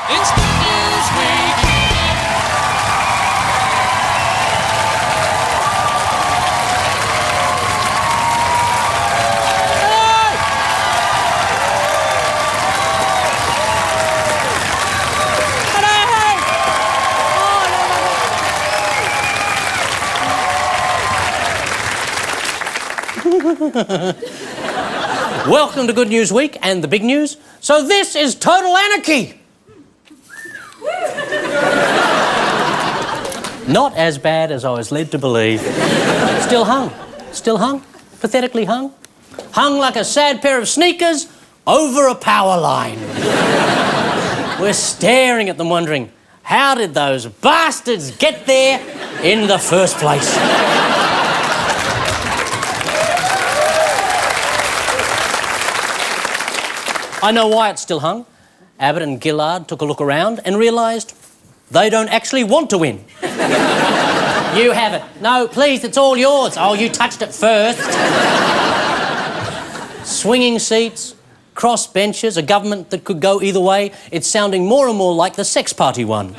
It's the Newsweek. Welcome to Good News Week and the big news. So this is total anarchy. Not as bad as I was led to believe. Still hung, pathetically hung like a sad pair of sneakers over a power line. We're staring at them wondering, how did those bastards get there in the first place? I know why it's still hung. Abbott and Gillard took a look around and realised they don't actually want to win. You have it. No, please, it's all yours. Oh, you touched it first. Swinging seats, cross benches, a government that could go either way. It's sounding more and more like the sex party one.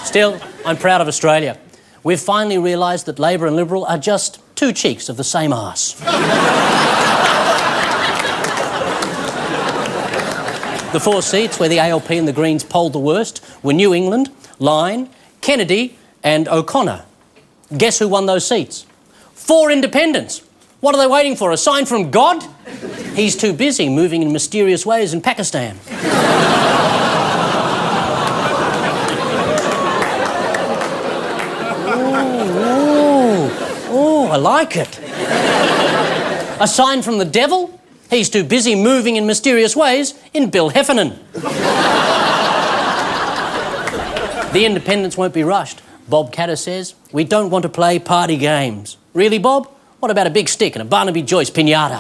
Still, I'm proud of Australia. We've finally realised that Labor and Liberal are just two cheeks of the same arse. The four seats where the ALP and the Greens polled the worst were New England, Lyne, Kennedy and O'Connor. Guess who won those seats? 4 independents. What are they waiting for, a sign from God? He's too busy moving in mysterious ways in Pakistan. Ooh, I like it. A sign from the devil? He's too busy moving in mysterious ways in Bill Heffernan. The independents won't be rushed. Bob Catter says, we don't want to play party games. Really, Bob? What about a big stick and a Barnaby Joyce piñata?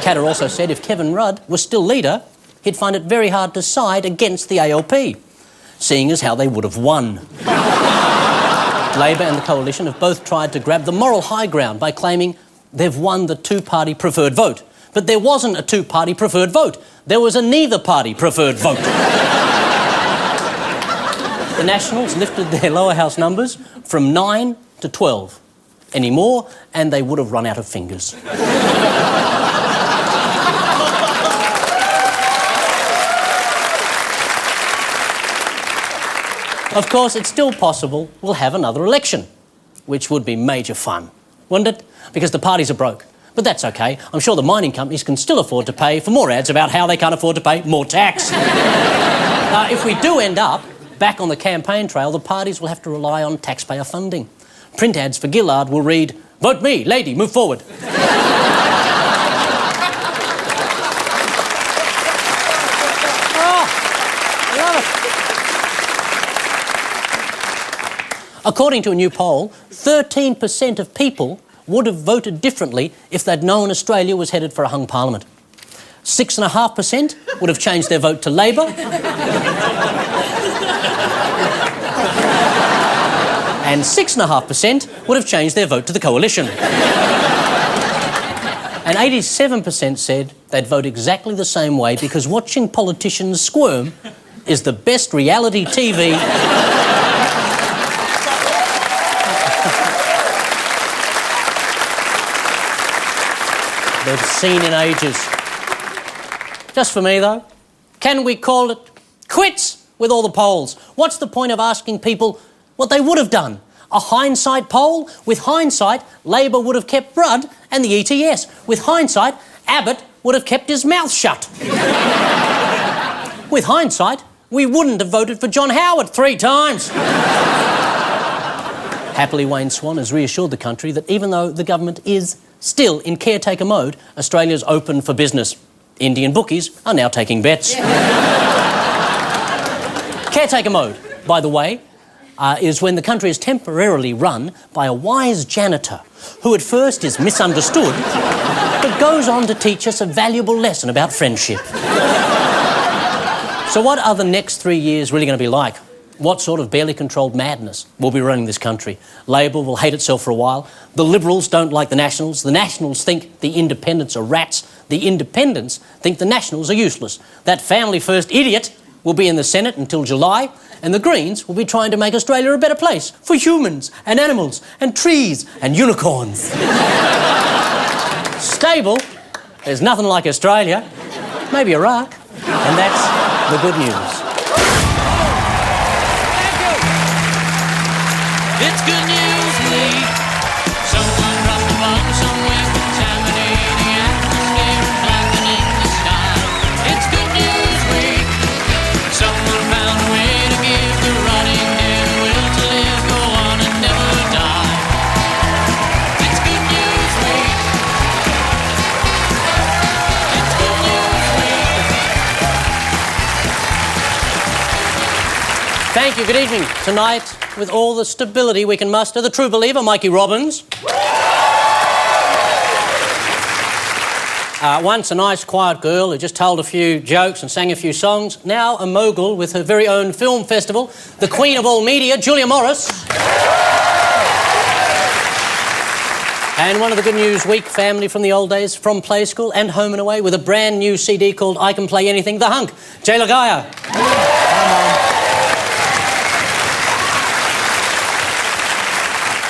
Catter also said if Kevin Rudd was still leader, he'd find it very hard to side against the ALP, seeing as how they would have won. Labor and the Coalition have both tried to grab the moral high ground by claiming they've won the two-party preferred vote. But there wasn't a two-party preferred vote. There was a neither-party preferred vote. The Nationals lifted their lower house numbers from 9 to 12. Any more, and they would have run out of fingers. Of course, it's still possible we'll have another election, which would be major fun, wouldn't it? Because the parties are broke. But that's okay. I'm sure the mining companies can still afford to pay for more ads about how they can't afford to pay more tax. If we do end up back on the campaign trail, the parties will have to rely on taxpayer funding. Print ads for Gillard will read, "Vote me, lady, move forward." According to a new poll, 13% of people would have voted differently if they'd known Australia was headed for a hung parliament. 6.5% would have changed their vote to Labor. And 6.5% would have changed their vote to the Coalition. And 87% said they'd vote exactly the same way because watching politicians squirm is the best reality TV they've seen in ages. Just for me, though, can we call it quits with all the polls? What's the point of asking people what they would have done? A hindsight poll? With hindsight, Labor would have kept Rudd and the ETS. With hindsight, Abbott would have kept his mouth shut. With hindsight, we wouldn't have voted for John Howard 3 times. Happily, Wayne Swan has reassured the country that even though the government is still in caretaker mode, Australia's open for business. Indian bookies are now taking bets. Caretaker mode, by the way, is when the country is temporarily run by a wise janitor who at first is misunderstood but goes on to teach us a valuable lesson about friendship. So what are the next 3 years really going to be like? What sort of barely controlled madness will be running this country? Labor will hate itself for a while. The Liberals don't like the Nationals. The Nationals think the independents are rats. the independents think the Nationals are useless. That family-first idiot will be in the Senate until July, and the Greens will be trying to make Australia a better place for humans and animals and trees and unicorns. Stable. There's nothing like Australia. Maybe Iraq. And that's the good news. It's good news week. Someone dropped the bomb somewhere, contaminating the atmosphere and blackening the sky. It's good news week. Someone found a way to give the rotting dead a will to live, go on and never die. It's good news week. It's good news week. Thank you. Good evening. Tonight, with all the stability we can muster, the true believer, Mikey Robbins. Once a nice, quiet girl who just told a few jokes and sang a few songs, now a mogul with her very own film festival, the queen of all media, Julia Morris. And one of the Good News Week family from the old days, from Play School and Home and Away, with a brand new CD called I Can Play Anything, The Hunk, Jay Laga'aia.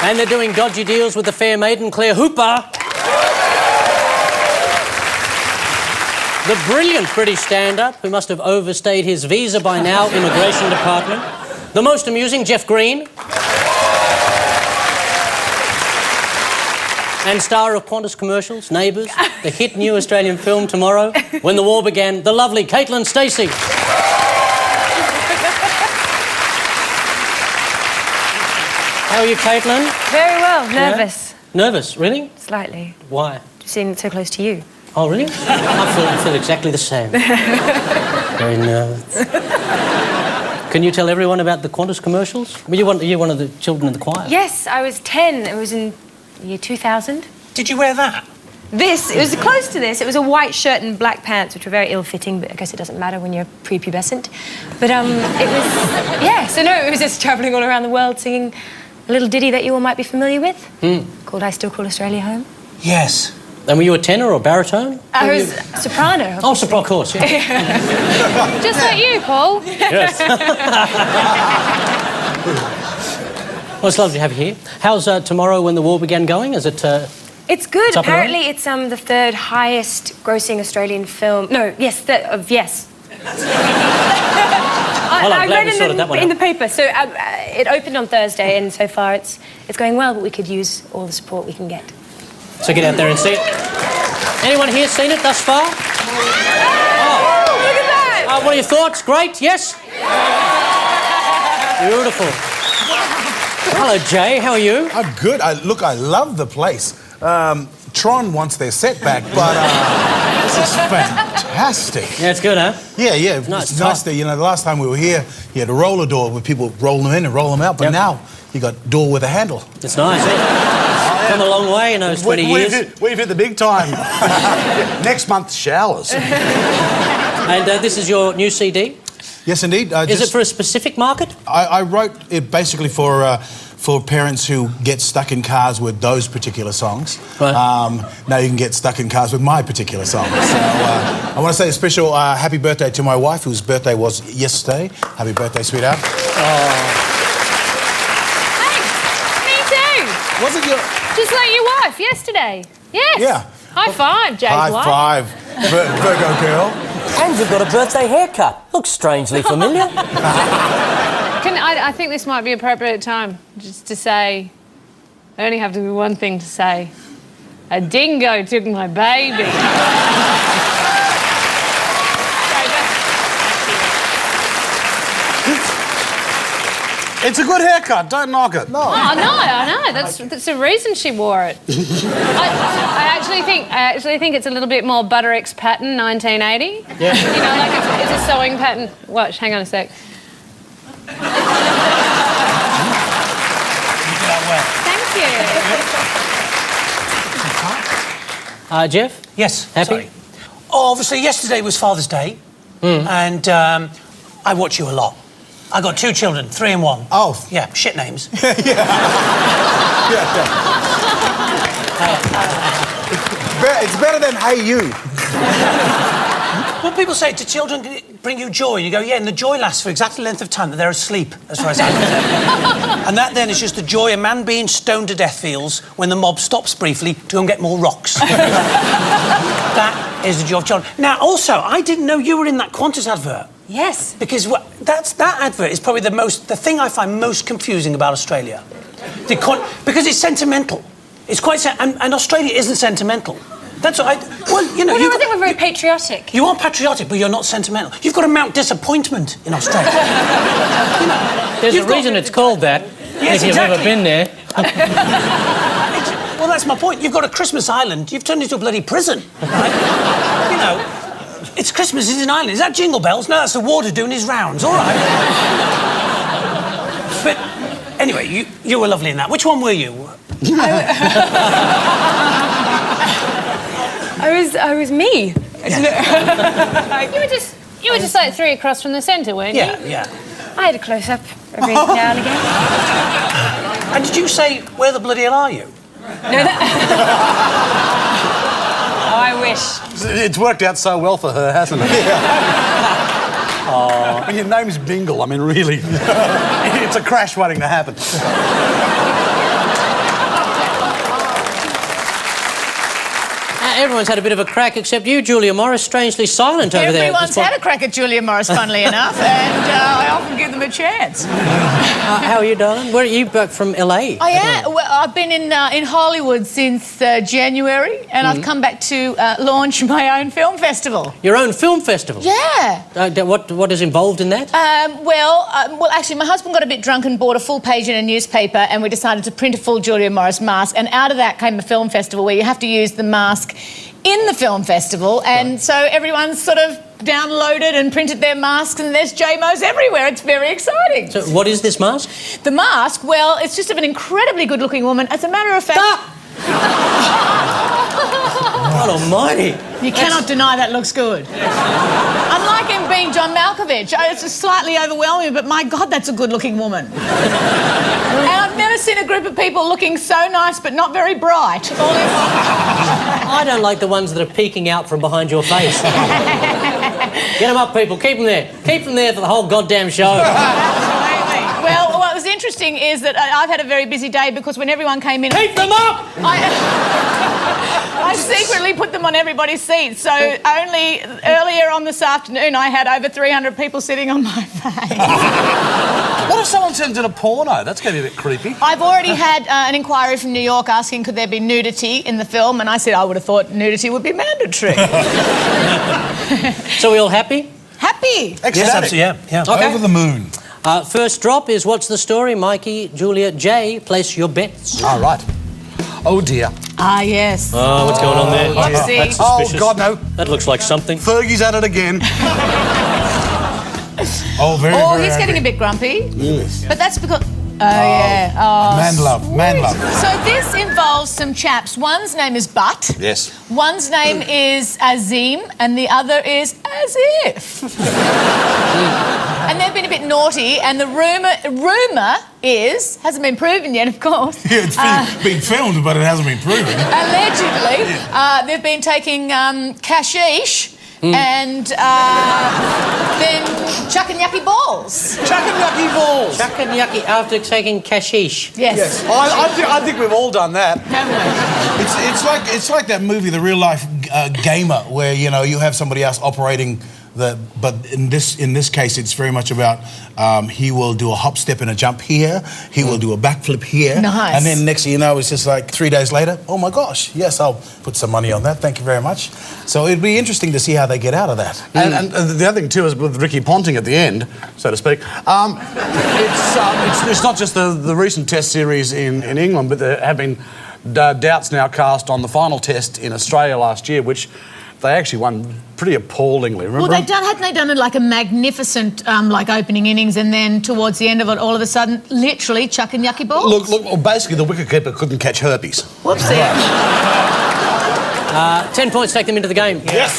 And they're doing dodgy deals with the fair maiden, Claire Hooper. The brilliant British stand-up, who must have overstayed his visa by now, Immigration Department. The most amusing, Jeff Green. And star of Qantas commercials, Neighbours, the hit new Australian film Tomorrow, When the War Began, the lovely Stasey. How are you, Caitlin? Very well. Nervous. Yeah? Nervous, really? Slightly. Why? Sitting so close to you. Oh, really? I feel exactly the same. Very nervous. Can you tell everyone about the Qantas commercials? Were you one of the children in the choir? Yes, I was 10. It was in the year 2000. Did you wear that? It was close to this. It was a white shirt and black pants, which were very ill-fitting, but I guess it doesn't matter when you're prepubescent. But, it was... Yeah, so no, it was just travelling all around the world singing a little ditty that you all might be familiar with, called I Still Call Australia Home. Yes. And were you a tenor or baritone? I was soprano. Oh, soprano, of course, yeah. Just like you, Paul. Yes. Well, it's lovely to have you here. How's Tomorrow When the War Began going? Is it... It's good. It's up and Apparently, it's the third highest grossing Australian film. No, yes, yes. Well, I'm glad we sorted that one out. In the paper. So it opened on Thursday, and so far it's going well. But we could use all the support we can get. So get out there and see it. Anyone here seen it thus far? Oh, look at that! What are your thoughts? Great? Yes? Beautiful. Hello, Jay. How are you? I'm good. I love the place. Tron wants their setback, but this is fantastic. Yeah, it's good, huh? Yeah. It's nice that, the last time we were here, you had a roller door where people roll them in and roll them out, but now you got door with a handle. It's nice, come a long way in those 20 years. We've hit the big time. Next month, showers. And this is your new CD? Yes, indeed. Is it for a specific market? I wrote it basically for parents who get stuck in cars with those particular songs. Right. Now you can get stuck in cars with my particular songs. So I want to say a special happy birthday to my wife, whose birthday was yesterday. Happy birthday, sweetheart. Thanks. Me too. Was it your... Just like your wife yesterday. Yes. Yeah. High five, Jay's wife. High five, Virgo girl. And you've got a birthday haircut. Looks strangely familiar. I think this might be appropriate time just to say, I only have to do one thing to say. A dingo took my baby. It's a good haircut, don't knock it. No. Oh, I know. That's the reason she wore it. I actually think it's a little bit more Buttericks pattern, 1980. Yeah. Like it's a sewing pattern. Watch, hang on a sec. Thank you. Jeff? Yes. Happy? Sorry. Oh, obviously, yesterday was Father's Day, and I watch you a lot. I got 2 children, 3 and 1. Oh. Yeah, shit names. It's better than Hey You. Well, people say, do children bring you joy? You go, yeah, and the joy lasts for exactly the length of time that they're asleep, as far as I'm concerned. And that then is just the joy a man being stoned to death feels when the mob stops briefly to go and get more rocks. That is the joy of children. Now, also, I didn't know you were in that Qantas advert. Yes. Because that advert is probably the thing I find most confusing about Australia. Because it's sentimental. It's quite... and Australia isn't sentimental. That's what I... Well, you know... I think we're very patriotic. You are patriotic, but you're not sentimental. You've got to mount disappointment in Australia. You know, There's a reason it's called that, Yes, if you've exactly. ever been there. Well, that's my point. You've got a Christmas island. You've turned it into a bloody prison. Right? You know, it's Christmas, it's an island. Is that Jingle Bells? No, that's the water doing his rounds. All right. But anyway, you were lovely in that. Which one were you? I was me. You were just like 3 across from the centre, weren't you? Yeah. I had a close-up every now and again. And did you say, where the bloody hell are you? No, that... Oh, I wish. It's worked out so well for her, hasn't it? Oh, your name's Bingle. I mean, really. It's a crash waiting to happen. Everyone's had a bit of a crack except you, Julia Morris, strangely silent over there. Everyone's had a crack at Julia Morris, funnily enough, and I often give them a chance. How are you, darling? Where are you back from LA? I am. Well, I've been in Hollywood since January, and I've come back to launch my own film festival. Your own film festival? Yeah. What is involved in that? Well, actually, my husband got a bit drunk and bought a full page in a newspaper, and we decided to print a full Julia Morris mask, and out of that came a film festival where you have to use the mask in the film festival, and so everyone's sort of downloaded and printed their masks, and there's JMOs everywhere. It's very exciting. So what is this mask? The mask, well, it's just of an incredibly good-looking woman. As a matter of fact... God almighty. You cannot deny that looks good. Unlike him being John Malkovich, it's just slightly overwhelming, but my God, that's a good-looking woman. And I've never seen a group of people looking so nice but not very bright. I don't like the ones that are peeking out from behind your face. Get them up, people. Keep them there. Keep them there for the whole goddamn show. Absolutely. Well, what was interesting is that I've had a very busy day because when everyone came in... Keep them up! I secretly put them on everybody's seats, so only earlier on this afternoon I had over 300 people sitting on my face. What if someone sends in a porno? That's going to be a bit creepy. I've already had an inquiry from New York asking could there be nudity in the film, and I said I would have thought nudity would be mandatory. So we all happy? Happy. Yes, absolutely, yeah. Okay. Over the moon. First drop is What's the Story? Mikey, Julia, Jay, place your bets. All right. Oh, dear. Ah, yes. Oh, what's going on there? Whoopsie. That's Oh, suspicious. God, no. That looks like something. Fergie's at it again. Oh, very, Oh, very he's getting a angry. bit grumpy. Yes. But that's because... Oh, yeah. Oh, Man love, man love. So this involves some chaps. One's name is Butt. Yes. One's name is Azim, and the other is As If. And they've been a bit naughty, and the rumour is, hasn't been proven yet, of course. Yeah, it's been filmed, but it hasn't been proven. Allegedly, they've been taking cashish and then chucking yucky balls. Chucking yucky balls. Chuck and yucky after taking cashish. Yes. I think we've all done that. It's like that movie, The Real Life Gamer, where you have somebody else operating but in this case it's very much about he will do a hop, step and a jump here, he will do a backflip here, Nice. and then next thing you know it's just like 3 days later, oh my gosh, yes, I'll put some money on that, thank you very much. So it'd be interesting to see how they get out of that. And the other thing too is with Ricky Ponting at the end, so to speak. It's not just the recent Test series in England, but there have been doubts now cast on the final Test in Australia last year, which they actually won pretty appallingly. Remember? Well, hadn't they done it like a magnificent opening innings, and then towards the end of it, all of a sudden, literally chucking yucky balls? Look. Well, basically, the wicketkeeper couldn't catch herpes. Whoopsie. 10 points, take them into the game. Yes.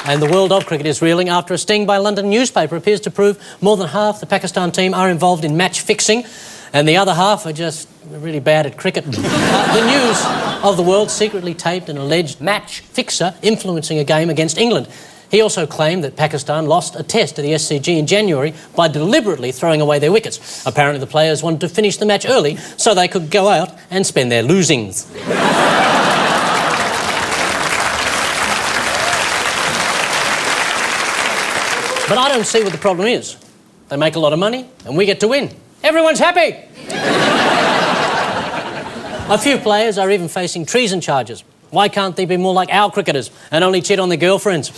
And the world of cricket is reeling after a sting by a London newspaper appears to prove more than half the Pakistan team are involved in match fixing. and the other half are just really bad at cricket. The News of the World secretly taped an alleged match fixer influencing a game against England. He also claimed that Pakistan lost a test at the SCG in January by deliberately throwing away their wickets. Apparently the players wanted to finish the match early so they could go out and spend their losings. But I don't see what the problem is. They make a lot of money and we get to win. Everyone's happy! A few players are even facing treason charges. Why can't they be more like our cricketers and only cheat on their girlfriends?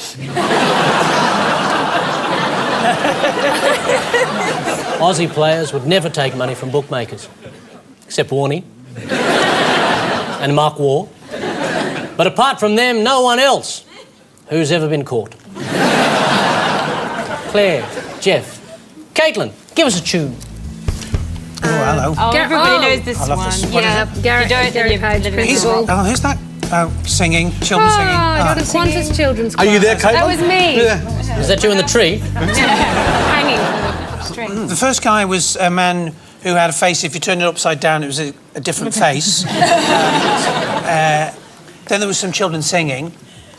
Aussie players would never take money from bookmakers, except Warnie and Mark Waugh. But apart from them, no one else who's ever been caught. Claire, Jeff, Caitlin, give us a tune. Oh, hello. Oh, everybody knows this I love one. this. What is it? Garrett, You don't, then you Page, live in principal. Oh, who's that? Oh, singing, children singing. Ah. Qantas Children's Are you there, Choir. Caitlin? That was me. Yeah. Is that you in the tree? Hanging from the string. The first guy was a man who had a face, if you turned it upside down, it was a different face. Then there was some children singing,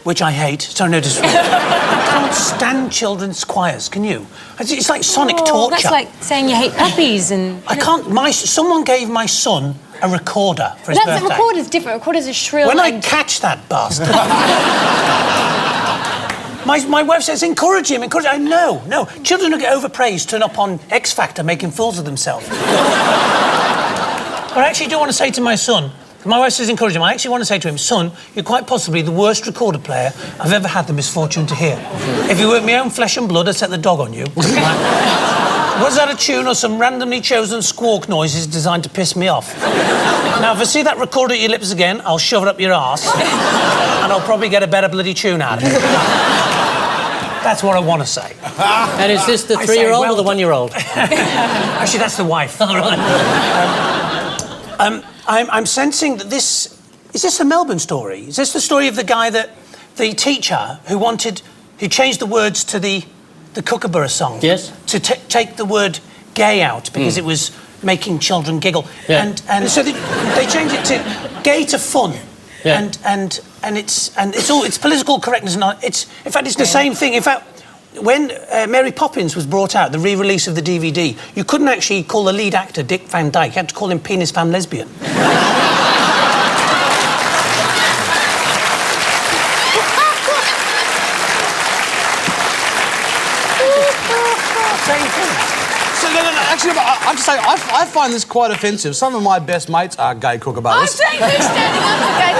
which I hate, so no disrespect. I can't stand children's choirs, can you? It's like sonic torture. That's like saying you hate puppies and... I can't... Someone gave my son a recorder for his That's birthday. a recorder's different. Recorder's a shrill. When I and- catch that bastard... my wife says, encourage him, encourage him. No. Children who get overpraised turn up on X Factor making fools of themselves. But I actually do want to say to my son, my wife says encourage him, I actually want to say to him, son, you're quite possibly the worst recorder player I've ever had the misfortune to hear. If you were my own flesh and blood, I'd set the dog on you. Was that a tune or some randomly chosen squawk noises designed to piss me off? Now, if I see that recorder at your lips again, I'll shove it up your arse, and I'll probably get a better bloody tune out of it. That's what I want to say. And is this the I say, 3-year-old well or the 1-year-old? Actually, that's the wife. All right. I'm sensing that this... Is this a Melbourne story? Is this the story of the guy that... The teacher who changed the words to the Kookaburra song? Yes. To take the word gay out because it was making children giggle. Yeah. And so they changed it to gay to fun. Yeah. And it's political correctness. In fact, it's the same thing. In fact, when Mary Poppins was brought out, the re-release of the DVD, you couldn't actually call the lead actor Dick Van Dyke. You had to call him Penis Van Lesbian. Same thing. So, no, actually, I have to say, I find this quite offensive. Some of my best mates are gay I'm kookaburras. saying who's standing up for gay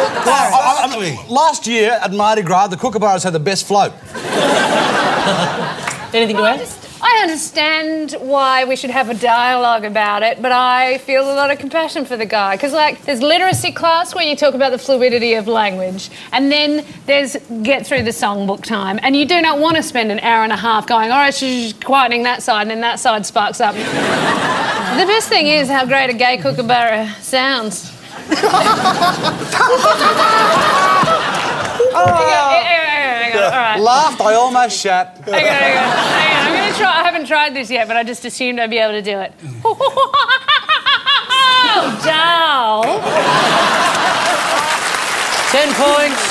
kookaburras? Last year at Mardi Gras, the kookaburras had the best float. Anything to add? I understand why we should have a dialogue about it, but I feel a lot of compassion for the guy. Because, like, there's literacy class where you talk about the fluidity of language, and then there's get through the songbook time, and you do not want to spend an hour and a half going, all right, she's quietening that side, and then that side sparks up. The best thing is how great a gay kookaburra sounds. Hang on, all right. Laughed, I almost shat. Hang on. I'm going to try. I haven't tried this yet, but I just assumed I'd be able to do it. Doll. 10 points.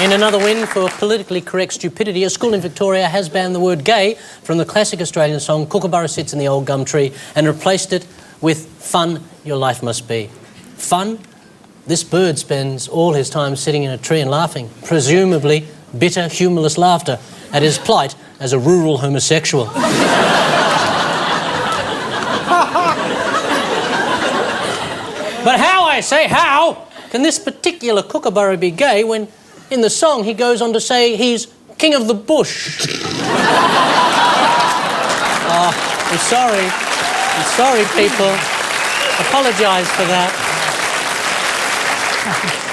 In another win for politically correct stupidity, a school in Victoria has banned the word gay from the classic Australian song Kookaburra Sits in the Old Gum Tree and replaced it with Fun Your Life Must Be. Fun? This bird spends all his time sitting in a tree and laughing, presumably bitter, humourless laughter at his plight as a rural homosexual. But how, I say, how can this particular kookaburra be gay when in the song he goes on to say he's king of the bush? I'm sorry, people. Apologise for that.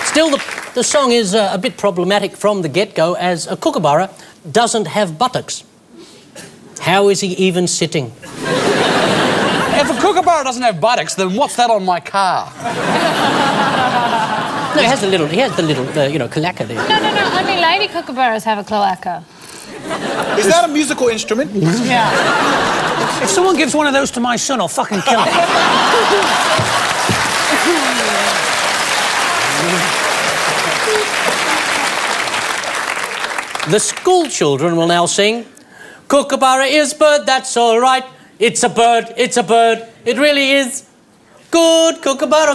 Still, the song is a bit problematic from the get-go, as a kookaburra doesn't have buttocks. How is he even sitting? If a kookaburra doesn't have buttocks, then what's that on my car? No, he has the little, cloaca there. No. Only lady kookaburras have a cloaca. Is that a musical instrument? Yeah. If someone gives one of those to my son, I'll fucking kill him. The school children will now sing, Kookaburra is bird, that's all right. It's a bird, it really is. Good Kookaburra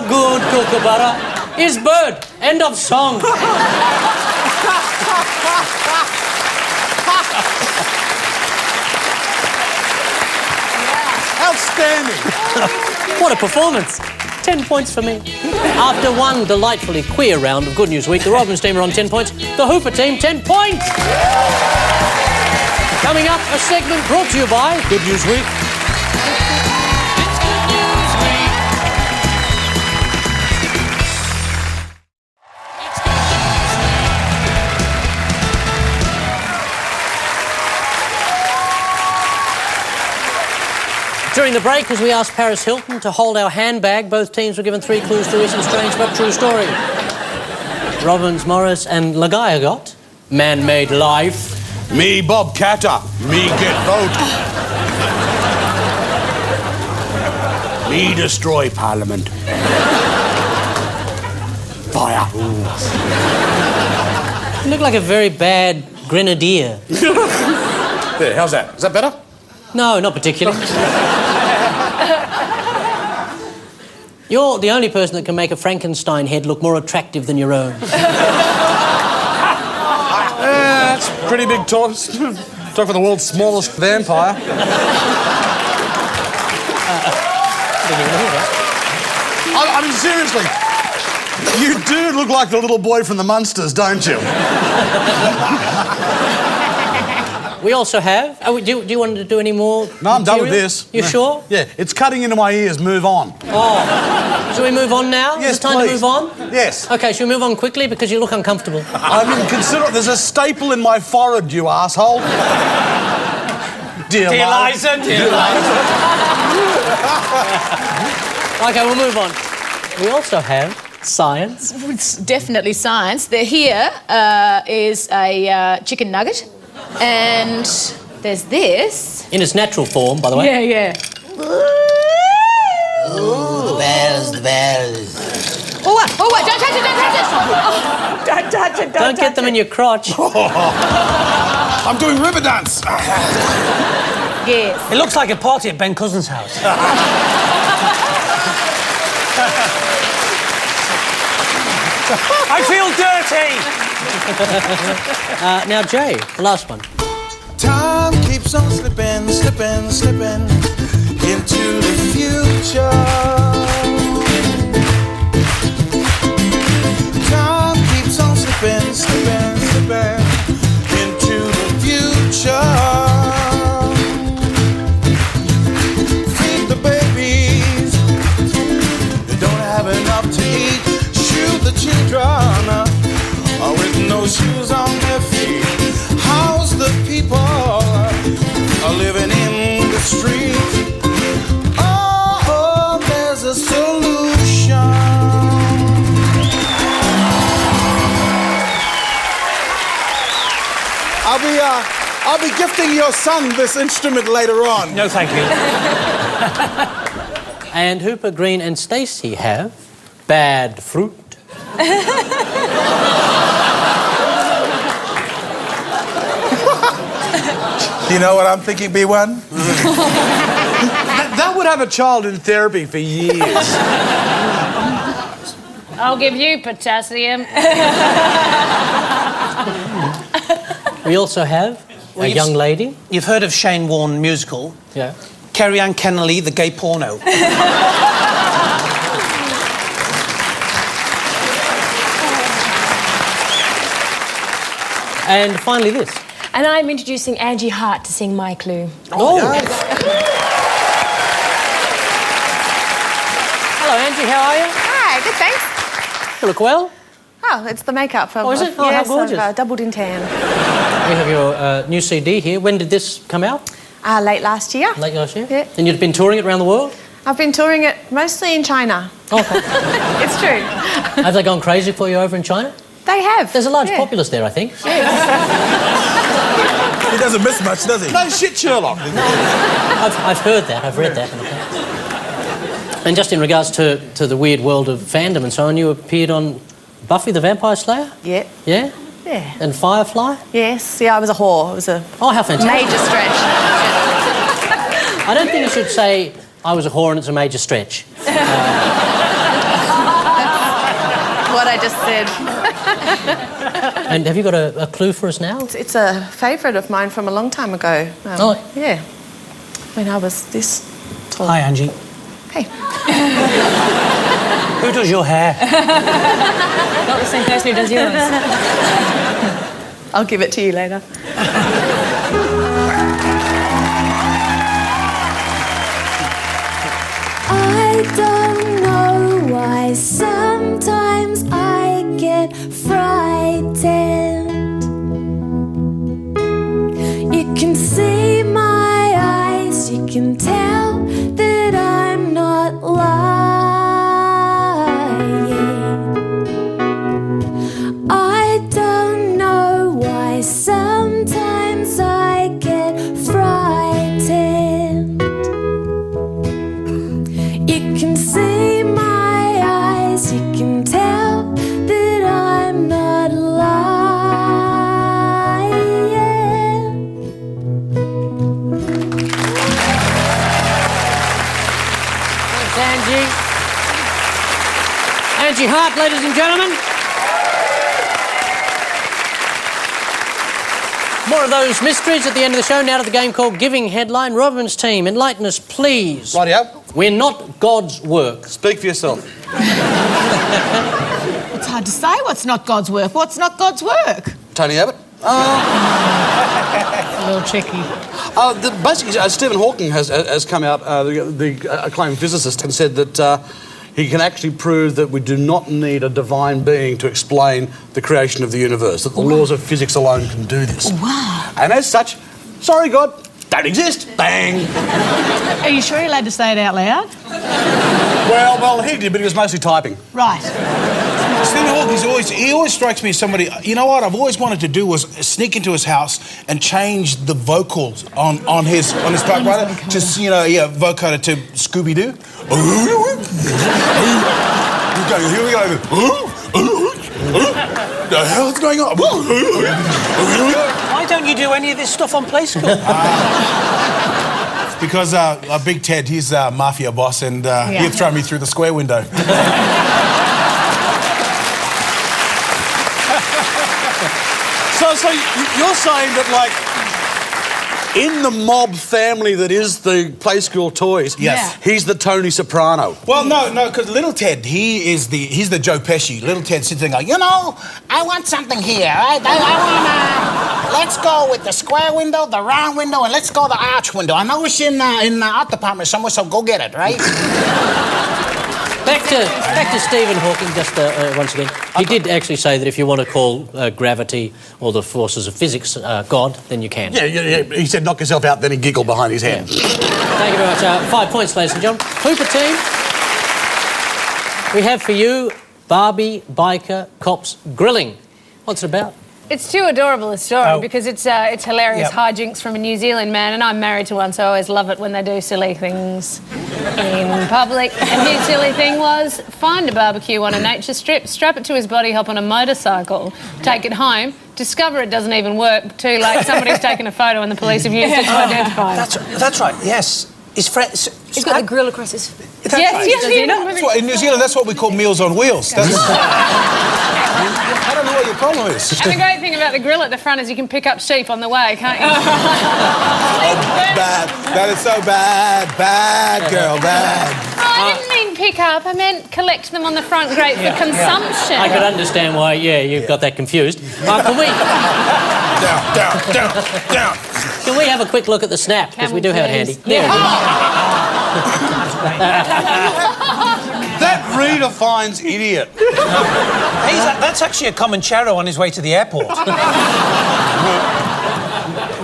is bird. End of song. Outstanding. What a performance. 10 points for me. After one delightfully queer round of Good News Week, the Robins team are on 10 points. The Hooper team, 10 points. Coming up, a segment brought to you by Good News Week. It's Good News Week. It's Good News Week. During the break, as we asked Paris Hilton to hold our handbag, both teams were given 3 clues to recent strange but true story. Robbins, Morris and Laga'aia got man-made life. Me Bob Catter. Me get vote. Me destroy Parliament. Fire. You look like a very bad grenadier. There, how's that? Is that better? No, not particularly. You're the only person that can make a Frankenstein head look more attractive than your own. That's pretty big talk. Talk for the world's smallest vampire. I mean, seriously. You do look like the little boy from the Munsters, don't you? We also have... do you want to do any more No, I'm done with material? this. You sure? Yeah, it's cutting into my ears. Move on. Oh. Shall we move on now? Yes, Is it time please. to move on? Yes. OK, shall we move on quickly because you look uncomfortable? I mean, consider there's a staple in my forehead, you asshole. Dear Liza, dear Liza. OK, we'll move on. We also have science. It's definitely science. Here is a chicken nugget. And there's this. In its natural form, by the way. Yeah. Ooh, the bells. Oh, what? Don't touch it, don't touch it! Oh, don't touch it, Don't get them in your crotch. I'm doing river dance. Yes. It looks like a party at Ben Cousin's house. I feel dirty! Now, Jay, the last one. Time keeps on slipping into the future. Time keeps on slipping into the future. Feed the babies who don't have enough to eat. Shoot the children with no shoes on their feet. How's the people are living in the street? Oh, there's a solution. I'll be gifting your son this instrument later on. No, thank you. And Hooper, Green and Stasey have bad fruit. You know what I'm thinking, B1? That would have a child in therapy for years. I'll give you potassium. We also have a young lady. You've heard of Shane Warne musical? Yeah. Kerry Ann Kennelly, the gay porno. And finally this. And I'm introducing Angie Hart to sing My Clue. Oh! Hello, Angie, how are you? Hi, good, thanks. You look well. Oh, it's the makeup. Oh, is it? Oh, how yes, gorgeous. I've doubled in tan. We have your new CD here. When did this come out? Late last year. Late last year? Yeah. And you've been touring it around the world? I've been touring it mostly in China. Oh, okay. It's true. Have they gone crazy for you over in China? They have. There's a large Yeah. populace there, I think. Yes. He doesn't miss much, does he? No shit, Sherlock. I've heard that. I've read that. And just in regards to the weird world of fandom and so on, you appeared on Buffy the Vampire Slayer? Yeah. Yeah? Yeah. And Firefly? Yes. Yeah, I was a whore. It was a Oh, how fantastic. major stretch. I don't think you should say, I was a whore and it's a major stretch. What I just said. And have you got a clue for us now? It's a favourite of mine from a long time ago. Oh. Yeah. When I was this tall. Hi, Angie. Hey. Who does your hair? Not the same person who does yours. I'll give it to you later. I don't know why sometimes I get frightened. You can see my eyes, you can tell that I'm not lying. I don't know why sometimes I get frightened. You can see my eyes, you can tell that I'm not lying. Thanks, Angie. Angie Hart, ladies and gentlemen. More of those mysteries at the end of the show. Now to the game called Giving Headline. Robin's team, enlighten us, please. Rightio. We're not God's work. Speak for yourself. It's hard to say what's not God's work. What's not God's work? Tony Abbott. A little tricky. Basically, Stephen Hawking has come out, the acclaimed physicist, and said that he can actually prove that we do not need a divine being to explain the creation of the universe, that the laws of physics alone can do this. Wow. And as such, sorry, God, don't exist. Bang. Are you sure you're allowed to say it out loud? Well, he did, but he was mostly typing. Right. Stephen Hawking always strikes me as somebody. You know what I've always wanted to do was sneak into his house and change the vocals on his typewriter. Just vocoder to Scooby Doo. Here we go. The hell's going on? Why don't you do any of this stuff on Play School? Because Big Ted, he's a mafia boss, and he'd throw me through the square window. So you're saying that, like, in the mob family that is the Play School Toys, Yes. he's the Tony Soprano. Well, no, because Little Ted, he's the Joe Pesci. Little Ted sits there going, I want something here. I want let's go with the square window, the round window, and let's go the arch window. I know it's in the art department somewhere, so go get it, right? Back to Stephen Hawking, just once again. He did actually say that if you want to call gravity or the forces of physics God, then you can. Yeah. He said, knock yourself out, then he giggled behind his hand. Thank you very much. 5 points, ladies and gentlemen. Hooper team, we have for you Barbie Biker Cops Grilling. What's it about? It's too adorable a story because it's hilarious hijinks from a New Zealand man, and I'm married to one, so I always love it when they do silly things in public. And his silly thing was find a barbecue on a nature strip, strap it to his body, hop on a motorcycle, take it home, discover it doesn't even work. Too late, somebody's taken a photo and the police have used it to identify him. That's right. Yes. His friend. He's got the grill across his... Yes. In New Zealand, that's what we call Meals on Wheels. I don't know what your problem is. And the great thing about the grill at the front is you can pick up sheep on the way, can't you? Bad. That is so bad. Bad, girl, bad. I didn't mean pick up, I meant collect them on the front grate for consumption. I could understand why, you've got that confused. Can we... Down. Can we have a quick look at the snap? Because we do have it handy. There it is. That redefines idiot. That's actually a Comanchero on his way to the airport.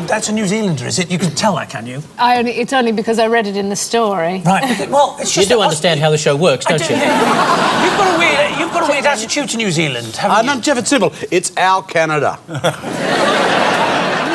That's a New Zealander, is it? You can tell that, can you? It's only because I read it in the story. Right. Well, it's just... You do understand how the show works, don't you? You've got a weird attitude to New Zealand, haven't you? No, Jeff, it's simple. It's our Canada.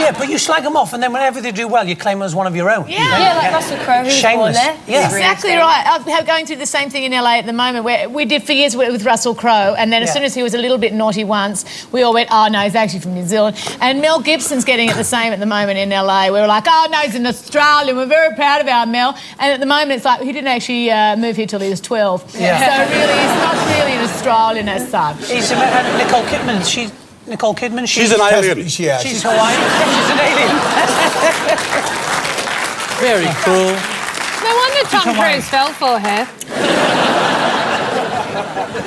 Yeah, but you slag them off, and then whenever they do well, you claim them as one of your own. Yeah, like Russell Crowe, who was born Shameless. there. Yeah. Exactly right. I'm going through the same thing in LA at the moment, where we did for years with Russell Crowe, and then as soon as he was a little bit naughty once, we all went, oh no, he's actually from New Zealand. And Mel Gibson's getting it the same at the moment in LA. We were like, oh no, he's an Australian. We're very proud of our Mel. And at the moment, it's like he didn't actually move here till he was 12. Yeah. So really, he's not really an Australian as such. He's Nicole Kidman. Nicole Kidman. She's an alien. Yeah, She's Hawaiian. She's an alien. Very cruel. No wonder Tom Cruise fell for her.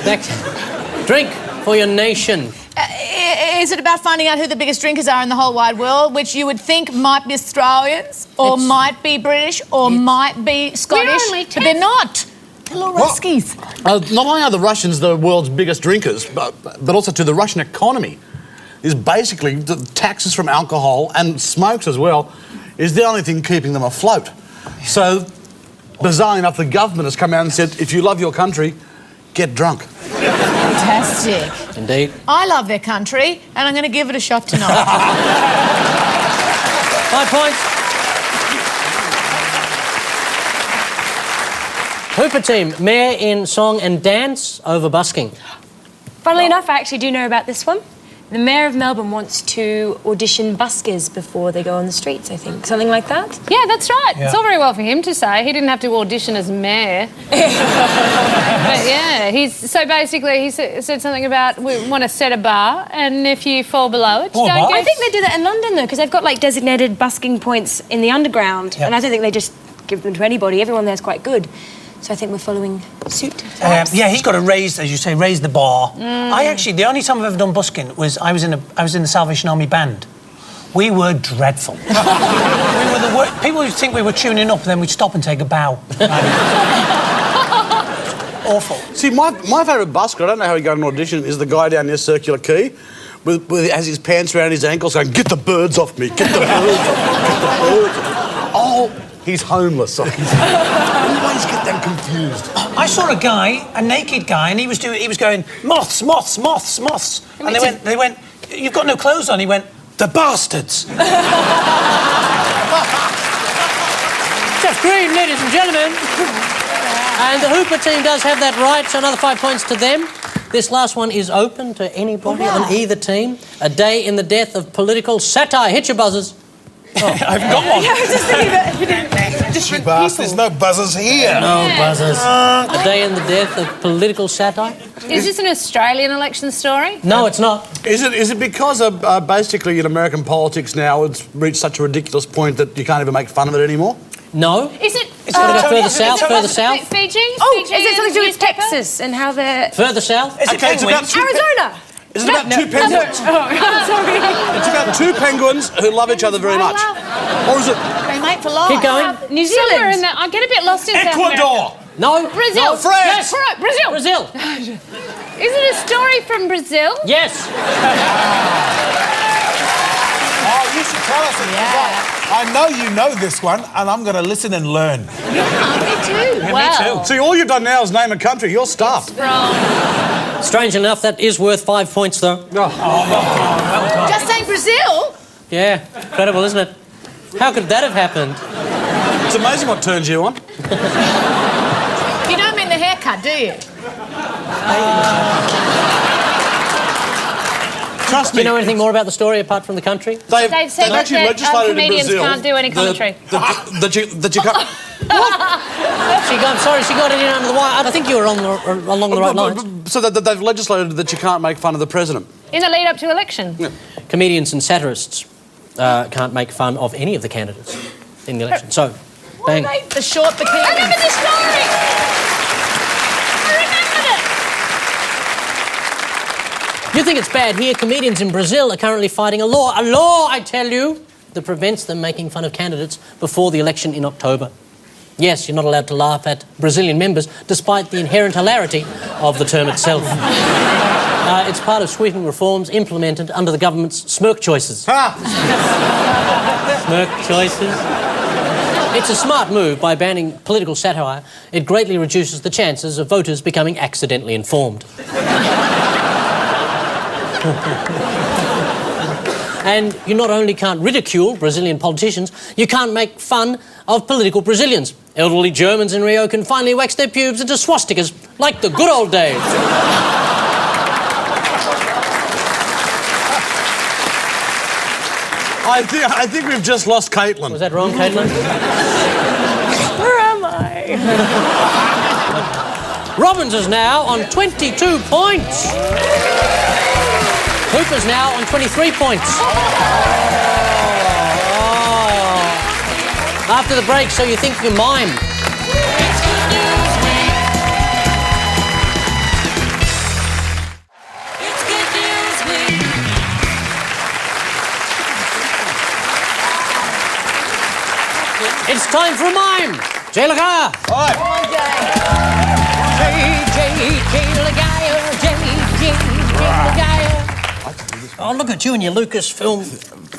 Next. Drink for your nation. Is it about finding out who the biggest drinkers are in the whole wide world, which you would think might be Australians, or might be British, or might be Scottish, only but they're not. They're little Ruskies. Not only are the Russians the world's biggest drinkers, but also to the Russian economy is basically the taxes from alcohol and smokes as well is the only thing keeping them afloat. So, bizarrely enough, the government has come out and said, if you love your country, get drunk. Fantastic. Indeed. I love their country, and I'm going to give it a shot tonight. 5 points. Hooper team, mayor in song and dance over busking. Funnily enough, I actually do know about this one. The Mayor of Melbourne wants to audition buskers before they go on the streets, I think. Something like that. Yeah, that's right. It's all very well for him to say. He didn't have to audition as mayor. But yeah, he said something about we want to set a bar, and if you fall below it, don't go. I think they do that in London, though, because they've got, like, designated busking points in the underground. And I don't think they just give them to anybody. Everyone there's quite good. So I think we're following suit. Yeah, he's got to raise, as you say, raise the bar. The only time I've ever done busking was I was in the Salvation Army band. We were dreadful. We were the worst. People would think we were tuning up, and then we'd stop and take a bow. Awful. See, my favourite busker, I don't know how he got an audition, is the guy down near Circular Quay with has his pants around his ankles going, get the birds off me, get the birds off me, get the birds off me. Oh, he's homeless. Always get them confused. I saw a guy, a naked guy, and he was going, moths, moths, moths, moths. And they went, you've got no clothes on. He went, the bastards. Jeff Green, ladies and gentlemen. And the Hooper team does have that right, so another 5 points to them. This last one is open to anybody on either team. A day in the death of political satire. Hit your buzzers. Oh. I haven't got one. Yeah, I was just thinking about different people. There's no buzzers here. No buzzers. A day in the death of political satire. Is this an Australian election story? No, it's not. Is it because of basically in American politics now it's reached such a ridiculous point that you can't even make fun of it anymore? No. Is it? Further south, further south. Fiji? Oh, Fiji is it something to do with newspaper? Texas and how they're... Further south. Is it penguins? Arizona! Is it about two penguins? Sorry. It's about two penguins who love each other very much. Or is it... They mate for life. Keep going. New Somewhere in Zealand. there. I get a bit lost in South Ecuador. America. No. Brazil. No, France. Yes. Brazil. Brazil. Is it a story from Brazil? Yes. Oh, you should tell us it. I know you know this one, and I'm going to listen and learn. Me too. Wow. See, all you've done now is name a country. You're stuffed. Strange enough, that is worth 5 points, though. Just saying Brazil? Yeah. Incredible, isn't it? How could that have happened? It's amazing what turns you on. You don't mean the haircut, do you? Trust Do me. you know anything more about the story apart from the country? They've said actually that legislated in comedians Brazil can't do any commentary. that you can't. I'm sorry, she got it in under the wire. I think you were along the right lines. So that they've legislated that you can't make fun of the president. In the lead up to election. Yeah. Comedians and satirists can't make fun of any of the candidates in the election. So, bang. The short bikini. I remember this story. I remembered it. You think it's bad here? Comedians in Brazil are currently fighting a law, I tell you, that prevents them making fun of candidates before the election in October. Yes, you're not allowed to laugh at Brazilian members, despite the inherent hilarity of the term itself. It's part of sweeping reforms implemented under the government's smirk choices. Smirk choices. It's a smart move by banning political satire. It greatly reduces the chances of voters becoming accidentally informed. And you not only can't ridicule Brazilian politicians, you can't make fun of political Brazilians. Elderly Germans in Rio can finally wax their pubes into swastikas like the good old days. I think we've just lost Caitlin. Was that wrong, Caitlin? Where am I? Robbins is now on 22 points. Hooper's now on 23 points. After the break, so you think you can mime. It's Good News Week. It's Good News Week. It's time for a mime. Jay Laga'aia. All right. Jay Laga'aia. Oh, look at you in your Lucasfilm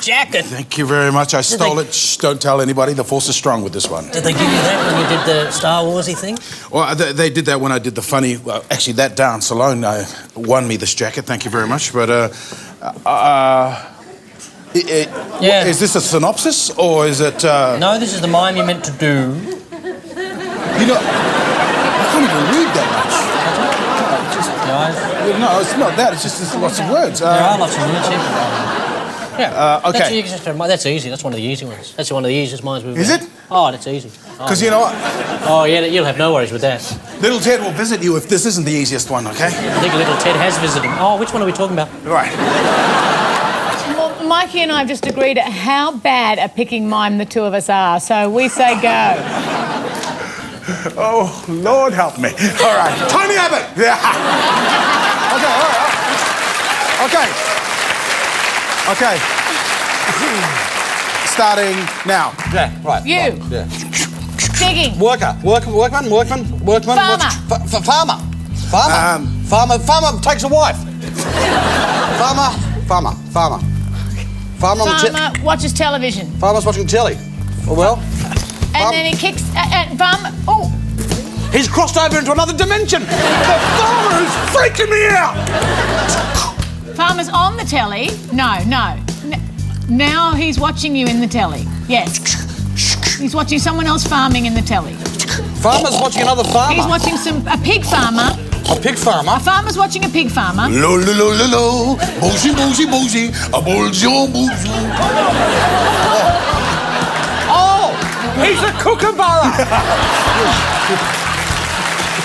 jacket. Thank you very much. I stole it. Shh, don't tell anybody. The force is strong with this one. Did they give you that when you did the Star Warsy thing? Well, they did that when I did the funny... Well, actually, that dance alone won me this jacket. Thank you very much. But, Yeah. Is this a synopsis, or is it... No, this is the mime you meant to do. You know, I can't even read that much. No, it's not that. It's just there's lots of words. There are lots of words here. Yeah. Okay. That's easy. That's one of the easy ones. That's one of the easiest mimes we've Is got. it? Oh, that's easy. Because you know what? Oh, yeah, you'll have no worries with that. Little Ted will visit you if this isn't the easiest one, okay? I think little Ted has visited him. Oh, which one are we talking about? Right. Well, Mikey and I have just agreed at how bad at picking mime the two of us are, so we say go. Oh, Lord help me. All right. Tony Abbott. Yeah. Okay, all right. Okay. Starting now. Yeah, right. You. Right, yeah. Digging. Workman. Farmer. Farmer takes a wife. Farmer on the Farmer watches television. Farmer's watching telly. Oh, well. And then he kicks... farmer... Oh! He's crossed over into another dimension. The farmer is freaking me out. Farmer's on the telly. No. Now he's watching you in the telly. Yes. He's watching someone else farming in the telly. Farmer's watching another farmer. He's watching a pig farmer. A pig farmer? A farmer's watching a pig farmer. Lo, bougie, a bonjour, bonjour. Oh, he's a kookaburra.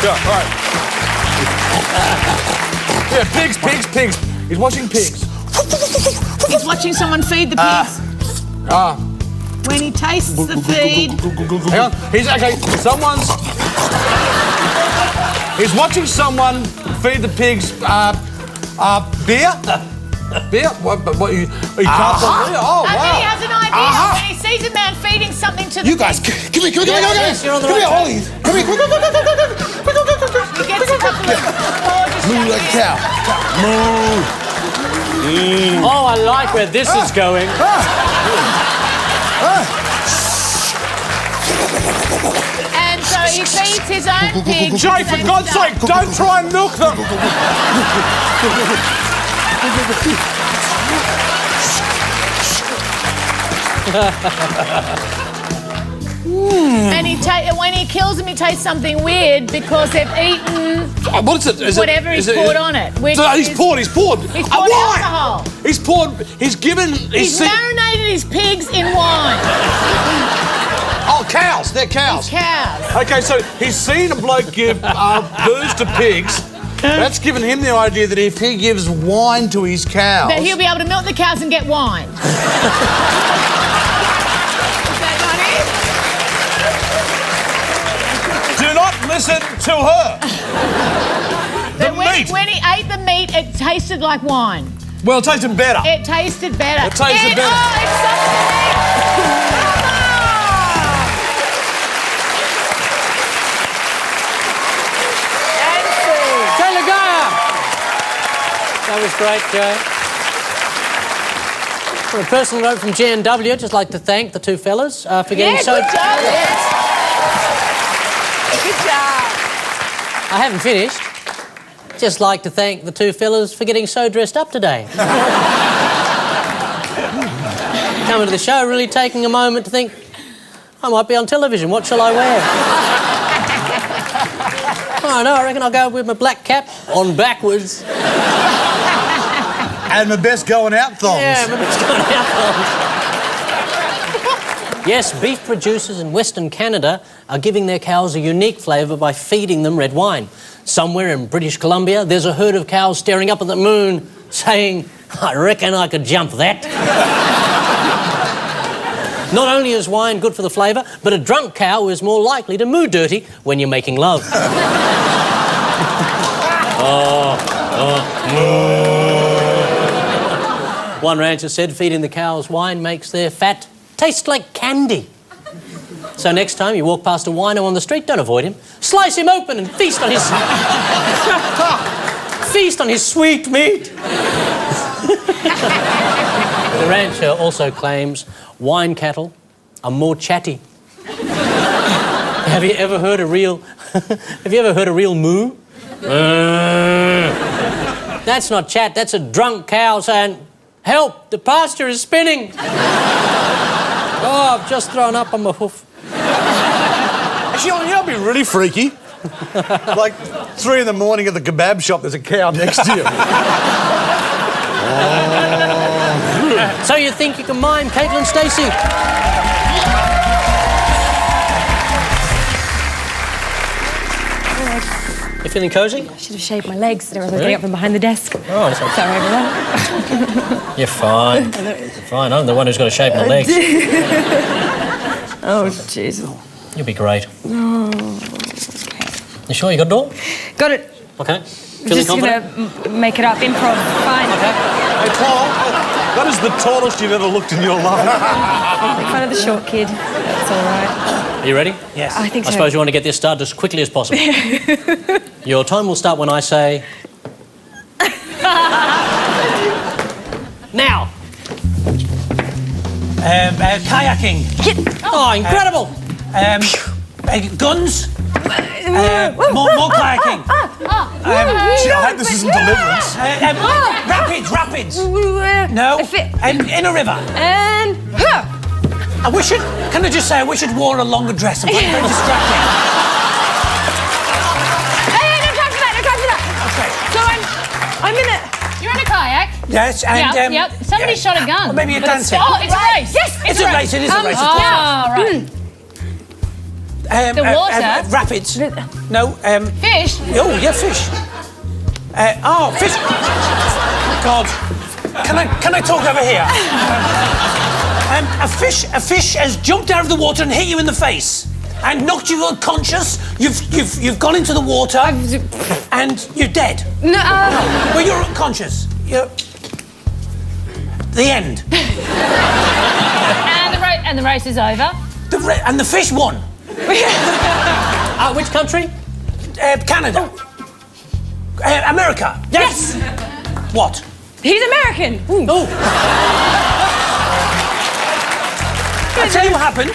Yeah, right. Yeah, pigs. He's watching pigs. He's watching someone feed the pigs. When he tastes the feed... Hang on. He's watching someone feed the pigs beer? Beer? What you can't believe? Oh, And wow. then he has an idea when he sees a man feeding something to the You guys, pigs. come here. Yes, you're on the Come here, right all these. Come here, quick. He gets a couple of gorgeous Moo like a cow. Moo. Oh, I like where this is going. And so he feeds his own pigs. Jay, for God's sake, don't try and milk them. And when he kills them, he tastes something weird because they've eaten What is it? whatever he's poured on it. Which He's poured. He's poured alcohol. He's poured. He's given. He's marinated his pigs in wine. Oh, cows. They're cows. Cows. Okay, so he's seen a bloke give booze to pigs. That's given him the idea that if he gives wine to his cows... That he'll be able to milk the cows and get wine. Is that not it? Do not listen to her. That when he ate the meat, it tasted like wine. Well, it tasted better. It tasted better. It tasted better. Oh, it's something. Jay Laga'aia. That was great, Jay. On a personal note from G&W, I'd just like to thank the two fellas for getting so... Good job. Good job. I haven't finished. Just like to thank the two fellas for getting so dressed up today. Coming to the show, really taking a moment to think, I might be on television, what shall I wear? Oh, no, I reckon I'll go with my black cap on backwards. And my best going out thongs. Yeah, my best going out thongs. Yes, beef producers in Western Canada are giving their cows a unique flavour by feeding them red wine. Somewhere in British Columbia, there's a herd of cows staring up at the moon, saying, I reckon I could jump that. Not only is wine good for the flavour, but a drunk cow is more likely to moo dirty when you're making love. One rancher said feeding the cows wine makes their fat taste like candy. So next time you walk past a wino on the street, don't avoid him. Slice him open and feast on his... feast on his sweet meat. The rancher also claims wine cattle are more chatty. Have you ever heard a real... have you ever heard a real moo? That's not chat, that's a drunk cow saying, help, the pasture is spinning. Oh, I've just thrown up on my hoof. Actually, that'd be really freaky. Like 3 in the morning at the kebab shop, there's a cow next to you. So you think you can mime Caitlin Stasey? You feeling cosy? I should have shaved my legs. I was getting up from behind the desk. Oh, it's okay. Sorry, everyone. You're fine. You're fine. I'm the one who's got to shave my legs. Oh, jeez. You'll be great. Oh, okay. You sure you got it all? Got it. Okay. I'm Feeling just confident? gonna make it up, improv. Fine. Okay. Hey, Paul, that is the tallest you've ever looked in your life. Make fun of the short kid. That's all right. Are you ready? Yes. I think I so. suppose you want to get this started as quickly as possible. Your time will start when I say... now! Kayaking. Oh, incredible! Guns. More kayaking. Gee, I hope this isn't Deliverance. Rapids. No. In a river. And... I wish it... Can I just say, I wish it wore a longer dress. I'm very distracting. Hey, no time for that, Okay. So I'm in a... You're in a kayak. Yes, and... Yep. Somebody shot a gun. Or maybe a But dancing. Oh, it's a race. Yes, It's a race, it is a race. of course. Oh, right. The water? Rapids. No, Fish. Oh, yeah, fish. Fish. God. Can I talk over here? A fish has jumped out of the water and hit you in the face and knocked you unconscious. You've gone into the water and you're dead. No, Well, you're unconscious. The end. And the race is over. And the fish won. Which country? Canada. America. yes! What? He's American. Oh, I'll tell you what happened.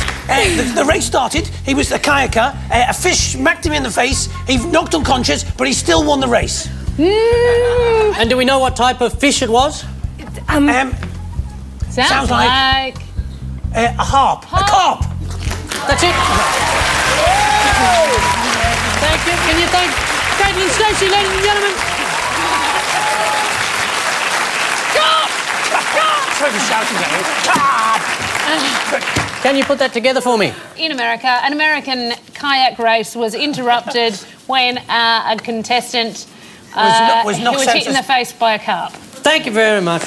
The race started. He was a kayaker. A fish smacked him in the face. He knocked unconscious, but he still won the race. and do we know what type of fish it was? Sounds like... A harp. A carp. That's it. Thank you. Can you thank Caitlin Stasey, ladies and gentlemen? Sorry for shouting at you. Carp. Can you put that together for me? In America, an American kayak race was interrupted when a contestant was who knocked was hit in the face by a carp. Thank you very much.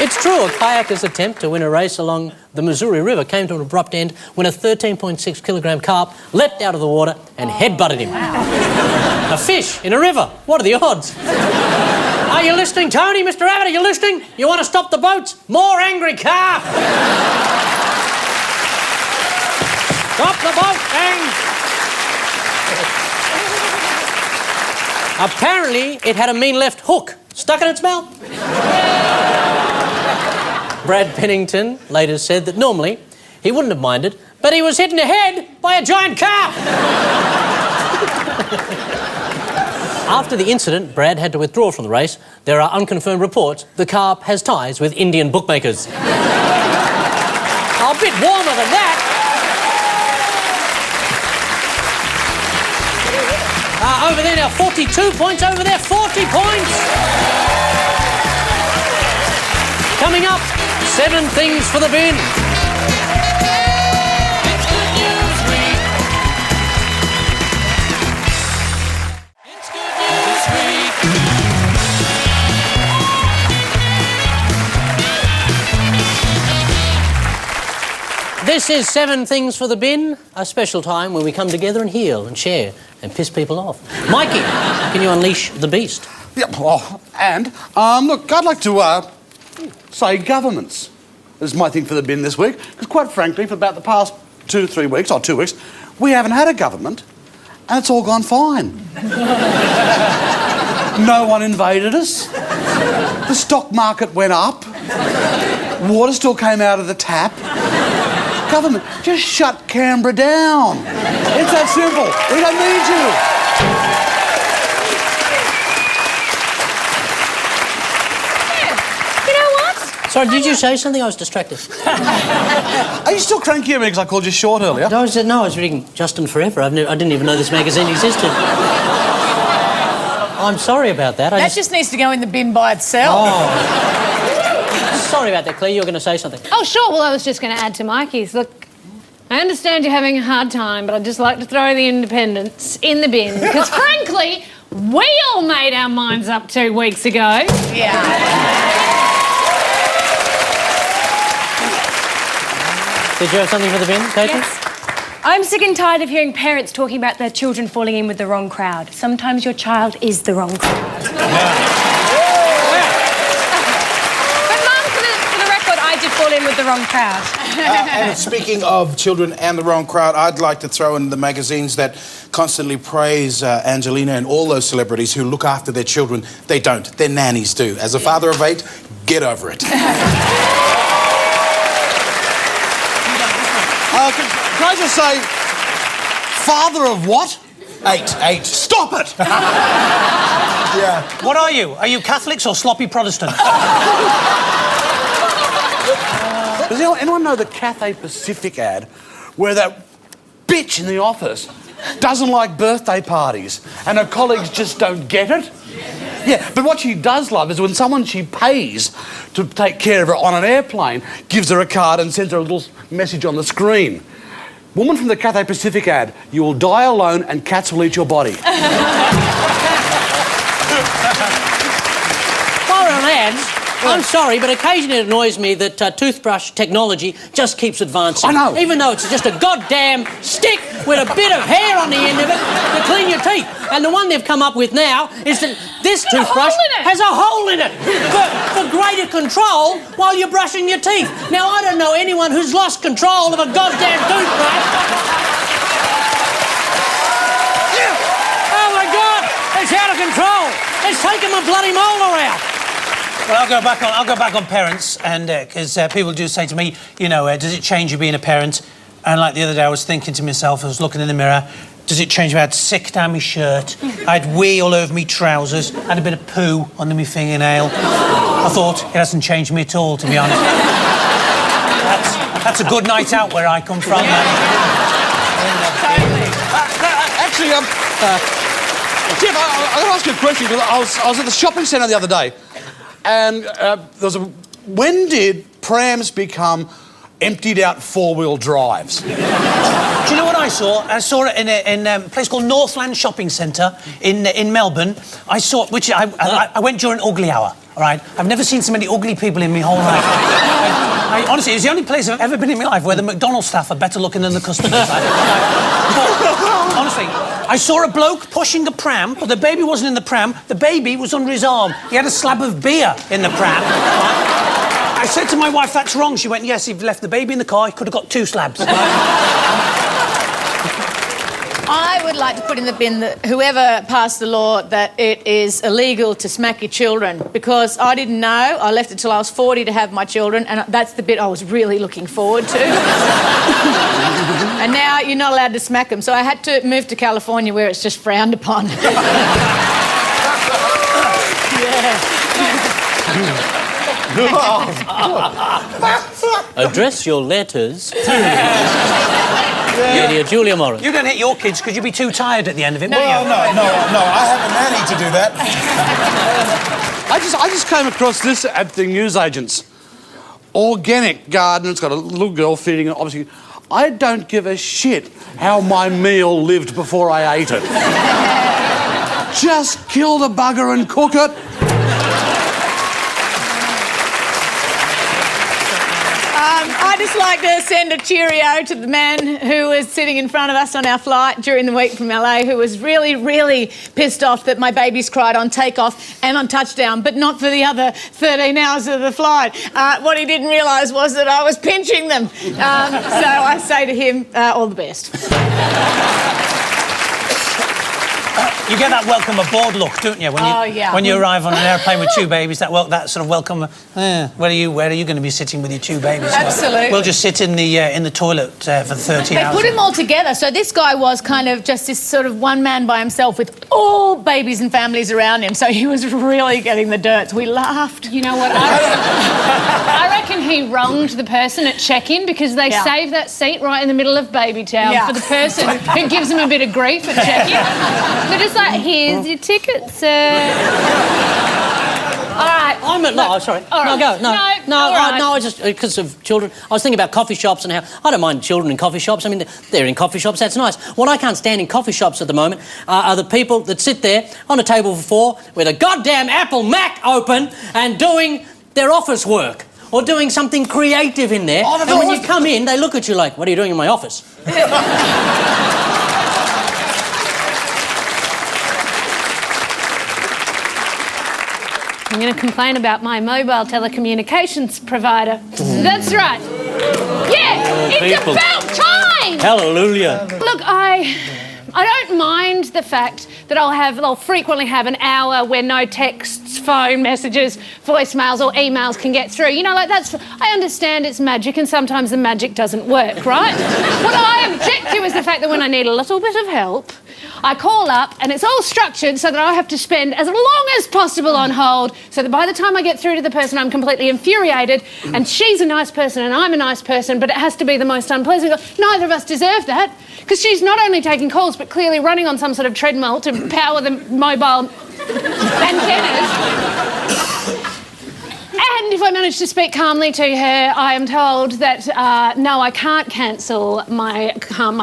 It's true, a kayaker's attempt to win a race along the Missouri River came to an abrupt end when a 13.6 kilogram carp leapt out of the water and headbutted him. A fish in a river. What are the odds? Are you listening, Tony? Mr. Abbott, are you listening? You want to stop the boats? More angry carp! Stop the boat, gang! Apparently, it had a mean left hook stuck in its mouth. Brad Pennington later said that normally he wouldn't have minded, but he was hit in the head by a giant carp. After the incident, Brad had to withdraw from the race. There are unconfirmed reports the car has ties with Indian bookmakers. A bit warmer than that. Over there now, 42 points over there, 40 points. Coming up, 7 things for the bin. It's Good News Week. It's Good News Week. This is 7 things for the bin, a special time when we come together and heal and share and piss people off. Mikey, can you unleash the beast? Yep. Oh, and look, I'd like to say governments. This is my thing for the bin this week, because quite frankly, for about the past 2 to 3 weeks, or 2 weeks, we haven't had a government, and it's all gone fine. No one invaded us. The stock market went up. Water still came out of the tap. Government, just shut Canberra down. It's that simple. We don't need you. You know what? Sorry, did you say something? I was distracted. Are you still cranky at me because I called you short earlier? No, I was reading Justin Forever. I didn't even know this magazine existed. I'm sorry about that. That just needs to go in the bin by itself. Oh. Sorry about that, Claire. You were going to say something. Oh, sure. Well, I was just going to add to Mikey's. Look, I understand you're having a hard time, but I'd just like to throw the independents in the bin. Because, frankly, we all made our minds up 2 weeks ago. Yeah. Did you have something for the bin, Katie? Yes. I'm sick and tired of hearing parents talking about their children falling in with the wrong crowd. Sometimes your child is the wrong crowd. But, Mum, for the record, I did fall in with the wrong crowd. And speaking of children and the wrong crowd, I'd like to throw in the magazines that constantly praise Angelina and all those celebrities who look after their children. They don't. Their nannies do. As a father of 8, get over it. Can I just say, father of what? 8. Stop it! Yeah. What are you? Are you Catholics or sloppy Protestants? Does anyone know the Cathay Pacific ad where that bitch in the office doesn't like birthday parties and her colleagues just don't get it? Yeah, but what she does love is when someone she pays to take care of her on an airplane gives her a card and sends her a little message on the screen. Woman from the Cathay Pacific ad, you will die alone and cats will eat your body. While we're on ads, I'm sorry, but occasionally it annoys me that toothbrush technology just keeps advancing. I know. Even though it's just a goddamn stick with a bit of hair on the end of it to clean your teeth. And the one they've come up with now is that this toothbrush has a hole in it for greater control while you're brushing your teeth. Now, I don't know anyone who's lost control of a goddamn toothbrush. Oh, my God! It's out of control! It's taken my bloody molar out! Well, I'll go back on parents, and because people do say to me, you know, does it change you being a parent? And like the other day, I was thinking to myself, I was looking in the mirror, does it change me? I had sick down my shirt, I had wee all over my trousers, I had a bit of poo under my fingernail. I thought it hasn't changed me at all, to be honest. That's a good night out where I come from. Actually, Jeff, I'm going to ask you a question. I was at the shopping centre the other day, and when did prams become emptied-out four-wheel drives? Do you know what I saw? I saw it in a place called Northland Shopping Centre in Melbourne. I saw it, which I went during ugly hour. All right, I've never seen so many ugly people in my whole life. Honestly, it's the only place I've ever been in my life where the McDonald's staff are better looking than the customers. Honestly, I saw a bloke pushing a pram, but the baby wasn't in the pram. The baby was under his arm. He had a slab of beer in the pram. I said to my wife, that's wrong. She went, yes, he left the baby in the car. He could have got 2 slabs. I would like to put in the bin that whoever passed the law that it is illegal to smack your children, because I didn't know. I left it till I was 40 to have my children, and that's the bit I was really looking forward to. And now you're not allowed to smack them, so I had to move to California where it's just frowned upon. Address your letters to Dear Julia Morris. You don't hit your kids because you'd be too tired at the end of it, No, wouldn't you? no. I have a nanny to do that. I just came across this at the newsagents. Organic garden. It's got a little girl feeding it. Obviously, I don't give a shit how my meal lived before I ate it. Just kill the bugger and cook it. I'd just like to send a cheerio to the man who was sitting in front of us on our flight during the week from LA, who was really, really pissed off that my babies cried on takeoff and on touchdown, but not for the other 13 hours of the flight. What he didn't realise was that I was pinching them. So I say to him, all the best. You get that welcome aboard look, don't you? When you, when you arrive on an airplane with two babies, that sort of welcome. Where are you going to be sitting with your two babies? Absolutely. We'll just sit in the toilet for 13 hours. They put him all together. So this guy was kind of just this sort of one man by himself with all babies and families around him. So he was really getting the dirt. We laughed. You know what? I reckon he wronged the person at check-in because they save that seat right in the middle of baby town for the person who gives them a bit of grief at check-in. They're just like, here's your ticket, sir. All right. Sorry. All right. No, go. No, right. I just because of children. I was thinking about coffee shops and how I don't mind children in coffee shops. I mean, they're in coffee shops. That's nice. What I can't stand in coffee shops at the moment are the people that sit there on a table for four with a goddamn Apple Mac open and doing their office work or doing something creative in there. And when you come in, they look at you like, "What are you doing in my office?" I'm going to complain about my mobile telecommunications provider. That's right. Yeah, it's people. about time! Hallelujah. Look, I don't mind the fact that I'll frequently have an hour where no texts, phone messages, voicemails or emails can get through. You know, like I understand it's magic and sometimes the magic doesn't work, right? What I object to is the fact that when I need a little bit of help, I call up and it's all structured so that I have to spend as long as possible on hold so that by the time I get through to the person I'm completely infuriated and she's a nice person and I'm a nice person, but it has to be the most unpleasant. Neither of us deserve that because she's not only taking calls but clearly running on some sort of treadmill to power the mobile antennas. And if I manage to speak calmly to her, I am told that, no, I can't cancel my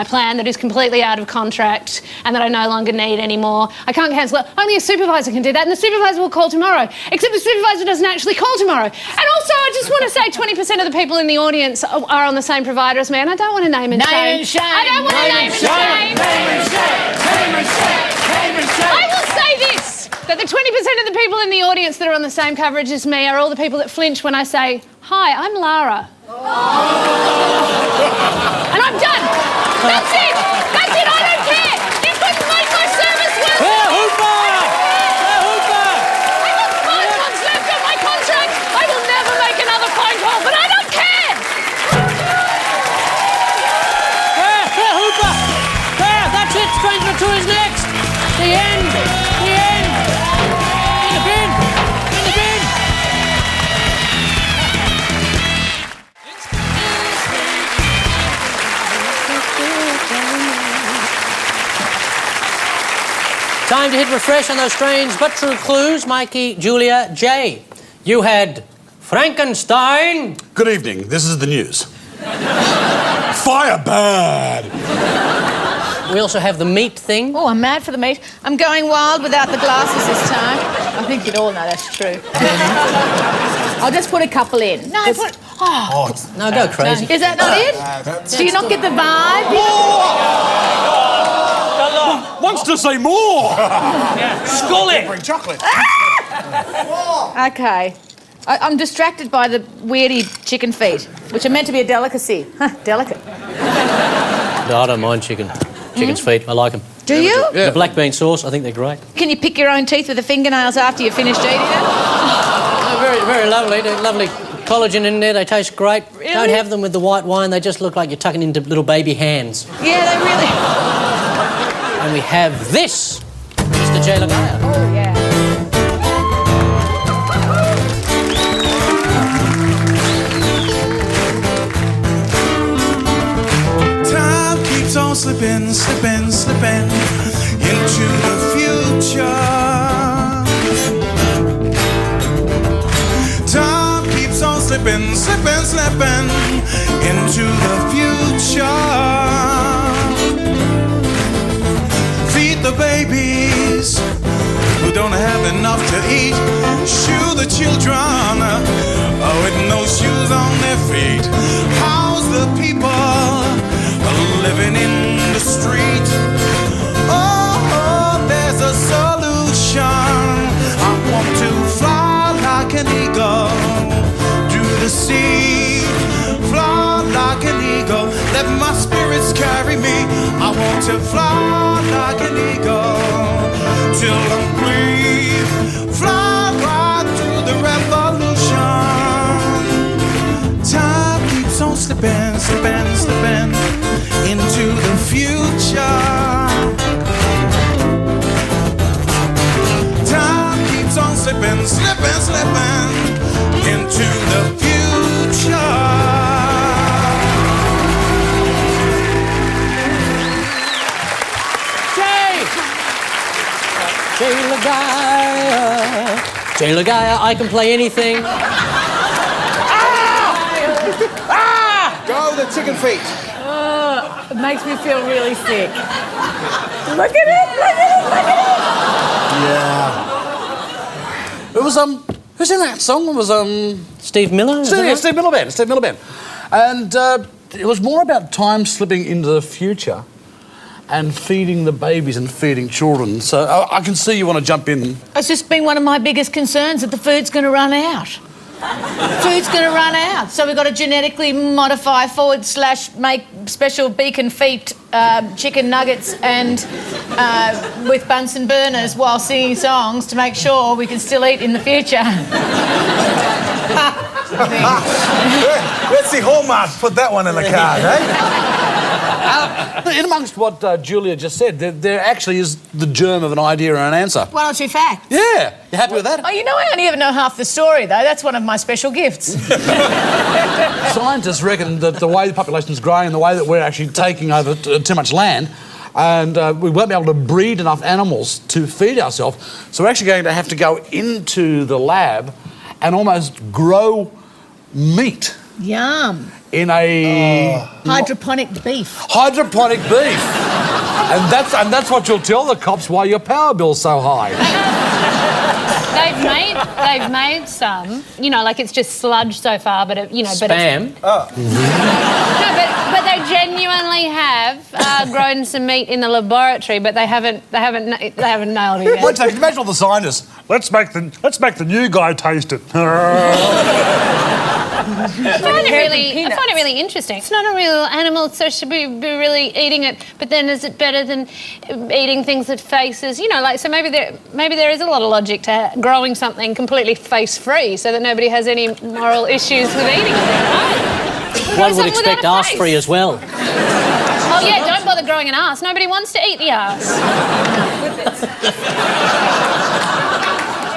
plan that is completely out of contract and that I no longer need anymore. I can't cancel it. Only a supervisor can do that, and the supervisor will call tomorrow. Except the supervisor doesn't actually call tomorrow. And also, I just want to say 20% of the people in the audience are on the same provider as me, and I don't want to name and shame. Name and shame. I don't want to name and shame. I will say this. That the 20% of the people in the audience that are on the same coverage as me are all the people that flinch when I say, "Hi, I'm Lara." And I'm done. That's it. That's it. I don't care. You couldn't make my service work. I got 5 months left on my contract. I will never make another phone call, but I don't care. Hooper! There, that's it. Stranger 2 is next. The end. The end. In the bin. In the bin. Time to hit refresh on those strange but true clues. Mikey, Julia, Jay. You had Frankenstein. Good evening. This is the news. Fire bad. We also have the meat thing. Oh, I'm mad for the meat. I'm going wild without the glasses this time. I think you'd all know that's true. I'll just put a couple in. No, put... No, go crazy. Is that not it? Do you not get the vibe? Wants to say more. Skull it. Bring chocolate. Okay. I'm distracted by the weirdy chicken feet, which are meant to be a delicacy. Delicate. No, I don't mind chicken's feet. I like them. Do you? The black bean sauce, I think they're great. Can you pick your own teeth with the fingernails after you've finished eating them? They're very, very lovely. They're lovely collagen in there. They taste great. Really? Don't have them with the white wine. They just look like you're tucking into little baby hands. Yeah, they really... And we have this, Mr. J. Laga'aia. Oh, yeah. on slipping, slipping, slipping into the future. Time keeps on slipping, slipping, slipping into the future. Feed the babies who don't have enough to eat. Shoe the children with no shoes on their feet. House the people living in the street. Oh, there's a solution. I want to fly like an eagle through the sea. Fly like an eagle, let my spirits carry me. I want to fly like an eagle till I'm free. Fly right through the revolution. Time keeps on slipping, slipping, slipping into the future. Time keeps on slipping, slipping, slipping into the future. Jay Laga'aia, I can play anything. Go the chicken feet. It makes me feel really sick. Look at it, look at it, look at It was who's in that song? It was Steve Miller? Steve Miller Band. And it was more about time slipping into the future and feeding the babies and feeding children. So I can see you want to jump in. It's just been one of my biggest concerns that the food's going to run out. Food's going to run out. So we've got to genetically modify / make special beacon feet chicken nuggets and with Bunsen burners while singing songs to make sure we can still eat in the future. Let's see Hallmark put that one in the card, eh? In amongst what Julia just said, there actually is the germ of an idea and an answer. One or two facts. Yeah, you happy with that? Oh, you know, I only ever know half the story, though. That's one of my special gifts. Scientists reckon that the way the population is growing and the way that we're actually taking over too much land, and we won't be able to breed enough animals to feed ourselves, so we're actually going to have to go into the lab and almost grow meat. Yum. In a Hydroponic beef. Hydroponic beef. and that's what you'll tell the cops why your power bill's so high. They've made some, you know, like it's just sludge so far, but Spam. No, but they genuinely have grown some meat in the laboratory, but they haven't nailed it yet. Wait a second, imagine all the scientists. Let's make the new guy taste it. I find it really interesting. It's not a real animal, so should we be really eating it? But then is it better than eating things that faces? You know, like, so maybe there is a lot of logic to growing something completely face-free so that nobody has any moral issues with eating it, right? One would expect arse-free as well. Oh yeah, don't bother growing an arse. Nobody wants to eat the arse.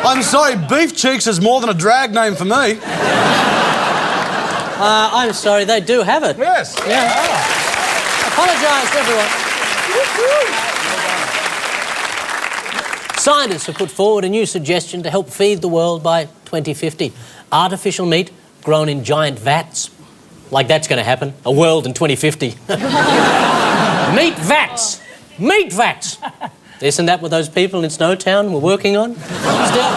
I'm sorry, beef cheeks is more than a drag name for me. I'm sorry, they do have it. Yes. Yeah. Apologise to everyone. Scientists have put forward a new suggestion to help feed the world by 2050. Artificial meat grown in giant vats. Like that's going to happen. A world in 2050. Meat vats! Meat vats! Isn't that what those people in Snowtown were working on? Still?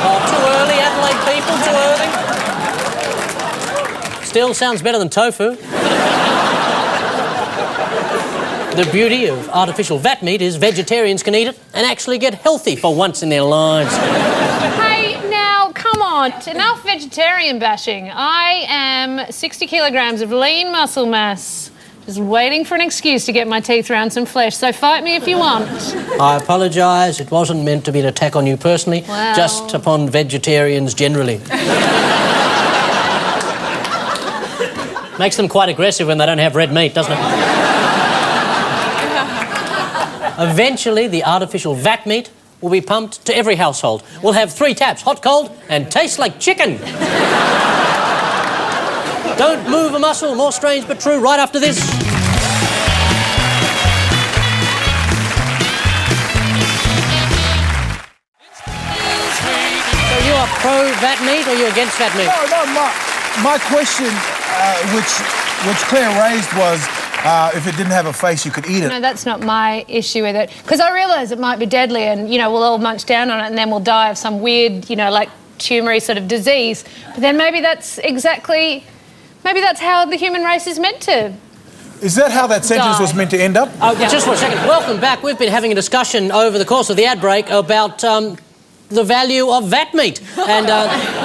Oh, too early, Adelaide people, too early. Still sounds better than tofu. The beauty of artificial vat meat is vegetarians can eat it and actually get healthy for once in their lives. Hey, now, come on. Enough vegetarian bashing. I am 60 kilograms of lean muscle mass. Just waiting for an excuse to get my teeth around some flesh, so fight me if you want. I apologise. It wasn't meant to be an attack on you personally, Wow. just upon vegetarians generally. Makes them quite aggressive when they don't have red meat, doesn't it? Eventually, the artificial vat meat will be pumped to every household. We'll have 3 taps, hot, cold, and taste like chicken. Don't move a muscle, more strange but true, right after this. pro-vat meat or are you against vat meat? No, my question, which Claire raised was, if it didn't have a face, you could eat it. No, that's not my issue with it. Because I realise it might be deadly and, you know, we'll all munch down on it and then we'll die of some weird, you know, like tumoury sort of disease. But then maybe that's how the human race is meant to. Is that how that sentence was meant to end up? Just for a second. Welcome back. We've been having a discussion over the course of the ad break about the value of vat meat. And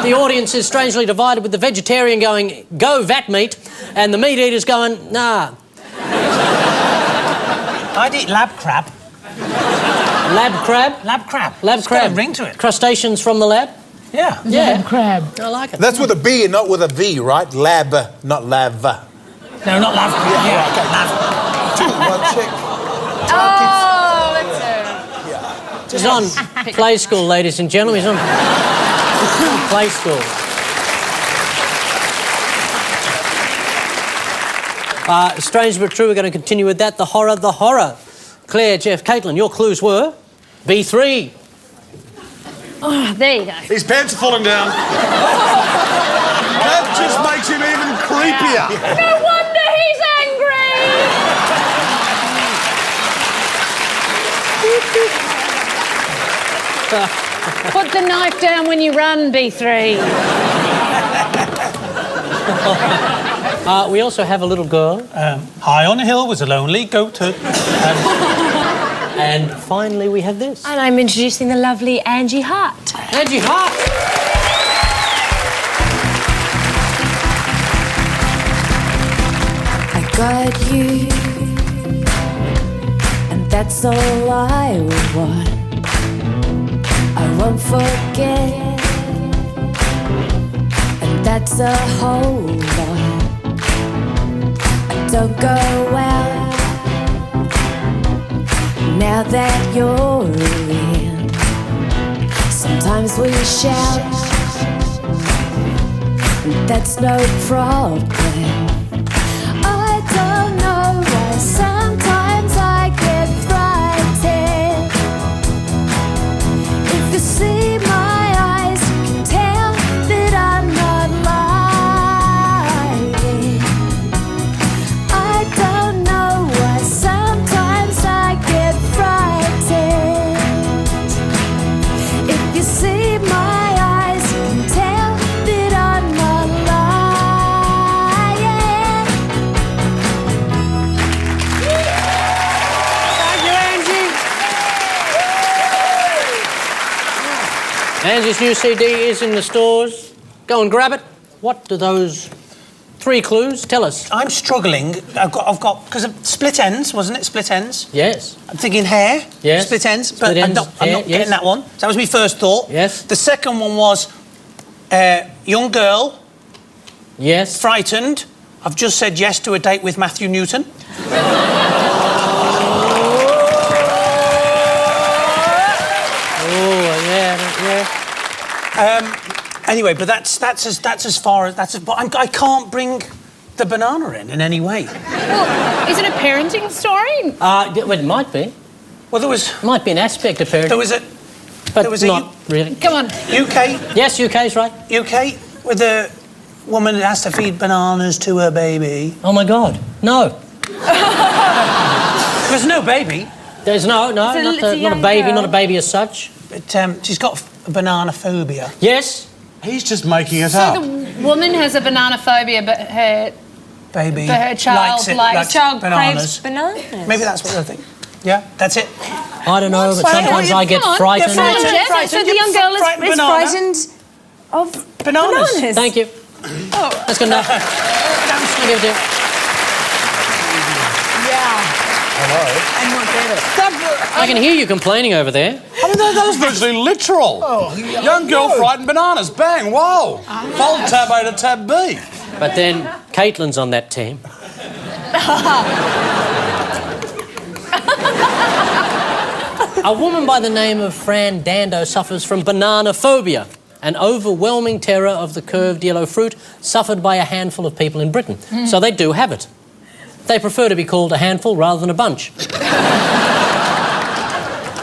the audience is strangely divided with the vegetarian going, go vat meat, and the meat eaters going, nah. I'd eat lab crab. Lab crab? Lab crab. Lab It's crab. got a ring to it. Crustaceans from the lab? Yeah. Yeah. Crab. I like it. That's with a B and not with a V, right? Lab, not lav. No, not lab crab. Yeah, okay. Lab. Well, check. Oh, that's He's on play school, ladies and gentlemen. He's on play school. Strange but true, we're going to continue with that. The horror. Claire, Jeff, Caitlin, your clues were B3. Oh, there you go. His pants are falling down. That just makes him even creepier. No wonder he's angry. Put the knife down when you run, B3. We also have a little girl. High on a hill was a lonely goat herd. And finally we have this. And I'm introducing the lovely Angie Hart. Angie Hart. I got you, and that's all I want. I won't forget, and that's a whole lot. I don't go well now that you're in. Sometimes we shout, and that's no problem. I don't know why sometimes I get frightened. If you see my eyes, you can tell that I'm not lying. I don't know why sometimes I get frightened. If you see my eyes, you can tell that I'm not lying. Thank you, Angie. Angie's new CD is in the stores. Go and grab it. What do those 3 clues tell us? I'm struggling. I've got because of split ends, wasn't it? Split ends. Yes. I'm thinking hair. Yes. Split ends, but Split I'm ends, not hair, getting yes. that one. So that was my first thought. Yes. The second one was young girl, Yes. frightened. I've just said yes to a date with Matthew Newton. Oh, yeah. Anyway, but that's as far as But I can't bring the banana in any way. Well, is it a parenting story? Well, it might be. Well, there was Might be an aspect of parenting, there was a but there was a not really. Come on. UK Yes, UK's right. with a woman that has to feed bananas to her baby. Oh, my God. No. There's no baby, There's no, It's a not a young baby, girl. not a baby as such. but she's got a banana phobia. Yes. He's just making it So up. the woman has a banana phobia, but her Baby child likes Child bananas. craves bananas. Maybe that's what I think. Yeah, that's it. I don't know, but sometimes I get Come on. frightened. Come on, Frightened. Jeff. So the young girl is frightened of bananas. Thank you. That's good enough. I'll give it to you. I can hear you complaining over there. I mean, that was virtually literal. Young girl frightened bananas. Bang, wow. Fold tab A to tab B. But then Caitlin's on that team. A woman by the name of Fran Dando suffers from banana phobia, an overwhelming terror of the curved yellow fruit suffered by a handful of people in Britain. So they do have it. They prefer to be called a handful rather than a bunch.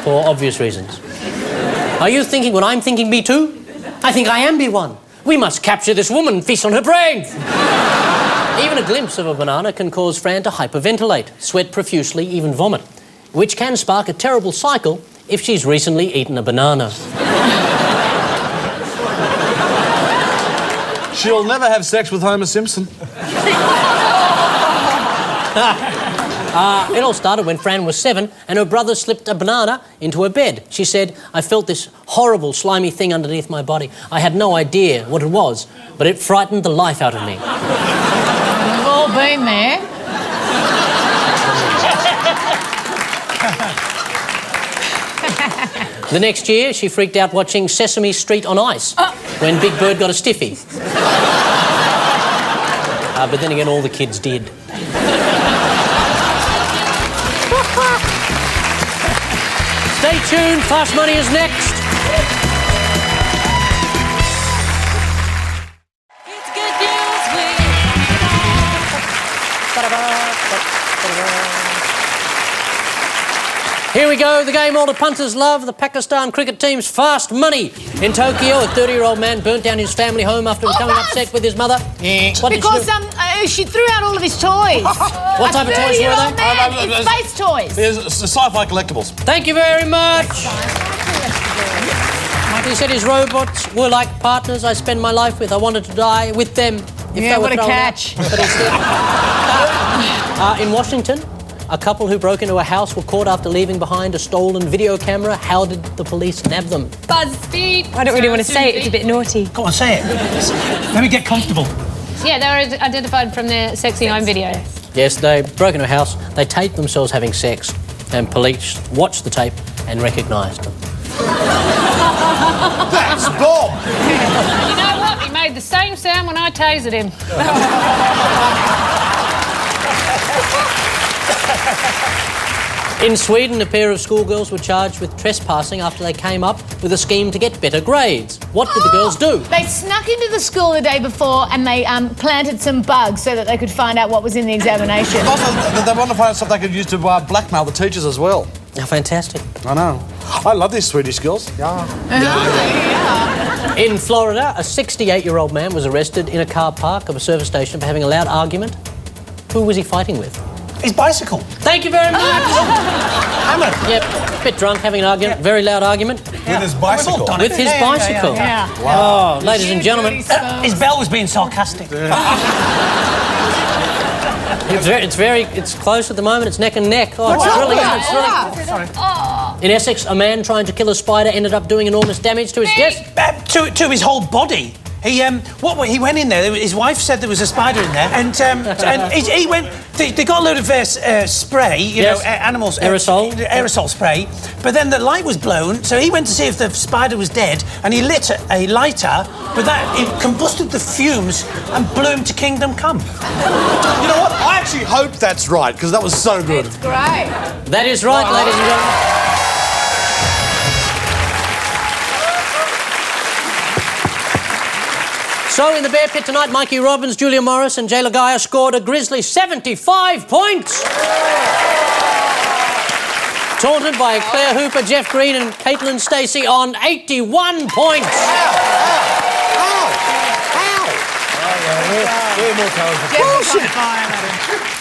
For obvious reasons. Are you thinking what I'm thinking, me too? I think I am B1. We must capture this woman and feast on her brains. Even a glimpse of a banana can cause Fran to hyperventilate, sweat profusely, even vomit, which can spark a terrible cycle if she's recently eaten a banana. She'll never have sex with Homer Simpson. It all started when Fran was 7 and her brother slipped a banana into her bed. She said, I felt this horrible, slimy thing underneath my body. I had no idea what it was, but it frightened the life out of me. We've all been there. The next year, she freaked out watching Sesame Street on ice when Big Bird got a stiffy. But then again, all the kids did. Stay tuned, Fast Money is next. It's good news week. Here we go, the game all the punters love, the Pakistan cricket team's Fast Money. In Tokyo, a 30-year-old man burnt down his family home after becoming upset with his mother. What did Because she do? she threw out all of his toys. What type of toys were they? It's space toys. There's sci-fi collectibles. Thank you very much. He said his robots were like partners I spend my life with. I wanted to die with them. If Yeah, they were what a thrown out. catch. But instead, in Washington, a couple who broke into a house were caught after leaving behind a stolen video camera. How did the police nab them? BuzzFeed. I don't really want to say it. It's a bit naughty. Go on, say it. Let me get comfortable. Yeah, they were identified from their sexy home video. Yes, they broke into a house. They taped themselves having sex, and police watched the tape and recognised them. That's Bob! You know what? He made the same sound when I tasered him. In Sweden, a pair of schoolgirls were charged with trespassing after they came up with a scheme to get better grades. What did the girls do? They snuck into the school the day before and they planted some bugs so that they could find out what was in the examination. Also, they want to find stuff they could use to blackmail the teachers as well. Oh, fantastic. I know. I love these Swedish girls. Yeah. In Florida, a 68-year-old man was arrested in a car park of a service station for having a loud argument. Who was he fighting with? His bicycle. Thank you very much. Hammer. Yep, bit drunk, having an argument, very loud argument. With his bicycle. With his bicycle. Yeah. Oh, ladies and gentlemen, His bell was being sarcastic. it's close at the moment. It's neck and neck. Oh, it's really In Essex, a man trying to kill a spider ended up doing enormous damage to his To his whole body. He went in there. His wife said there was a spider in there, and he went. They got a load of spray, you know, animals aerosol spray. But then the light was blown, so he went to see if the spider was dead, and he lit a lighter, but it combusted the fumes and blew him to kingdom come. You know what? I actually hope that's right, because that was so good. It's great. That is right, ladies and gentlemen. So, in the Bear Pit tonight, Mikey Robbins, Julia Morris and Jay Laga'aia scored a grisly 75 points. Taunted by Claire Hooper, Jeff Green and Caitlin Stasey on 81 points.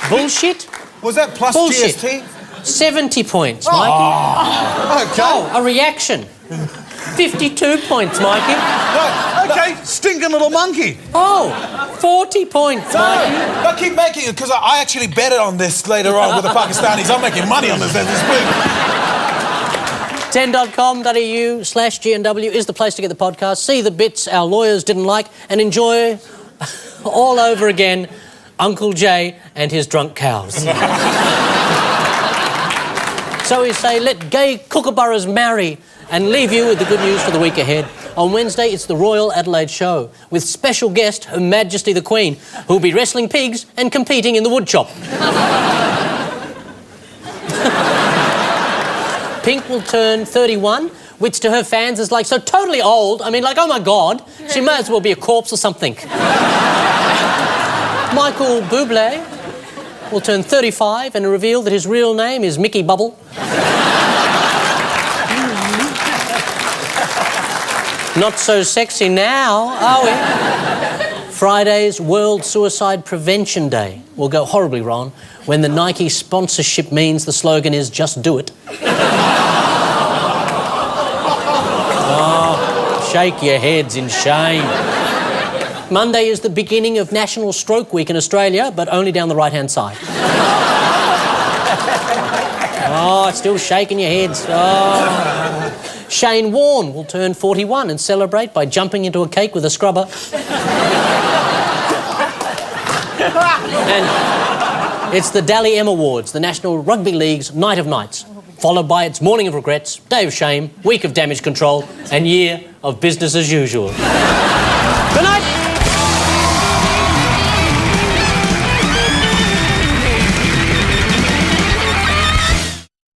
Bullshit? Was that plus Bullshit. GST? 70 points, Mikey. Okay. A reaction. 52 points, Mikey. Okay, stinking little monkey. Oh, 40 points, Mikey. No, keep making it, because I actually betted on this later on with the Pakistanis. I'm making money on this as we speak. 10.com.au/GNW is the place to get the podcast, see the bits our lawyers didn't like, and enjoy all over again Uncle Jay and his drunk cows. So we say, let gay kookaburras marry, and leave you with the good news for the week ahead. On Wednesday, it's the Royal Adelaide Show, with special guest Her Majesty the Queen, who will be wrestling pigs and competing in the woodchop. Pink will turn 31, which to her fans is like so totally old. I mean, like, oh my God, she might as well be a corpse or something. Michael Bublé will turn 35 and reveal that his real name is Mickey Bubble. Not so sexy now, are we? Friday's World Suicide Prevention Day will go horribly wrong when the Nike sponsorship means the slogan is "Just do it." Oh, shake your heads in shame. Monday is the beginning of National Stroke Week in Australia, but only down the right-hand side. Oh, still shaking your heads. Oh. Shane Warne will turn 41 and celebrate by jumping into a cake with a scrubber. And it's the Dally M Awards, the National Rugby League's Night of Nights, followed by its Morning of Regrets, Day of Shame, Week of Damage Control, and Year of Business as Usual.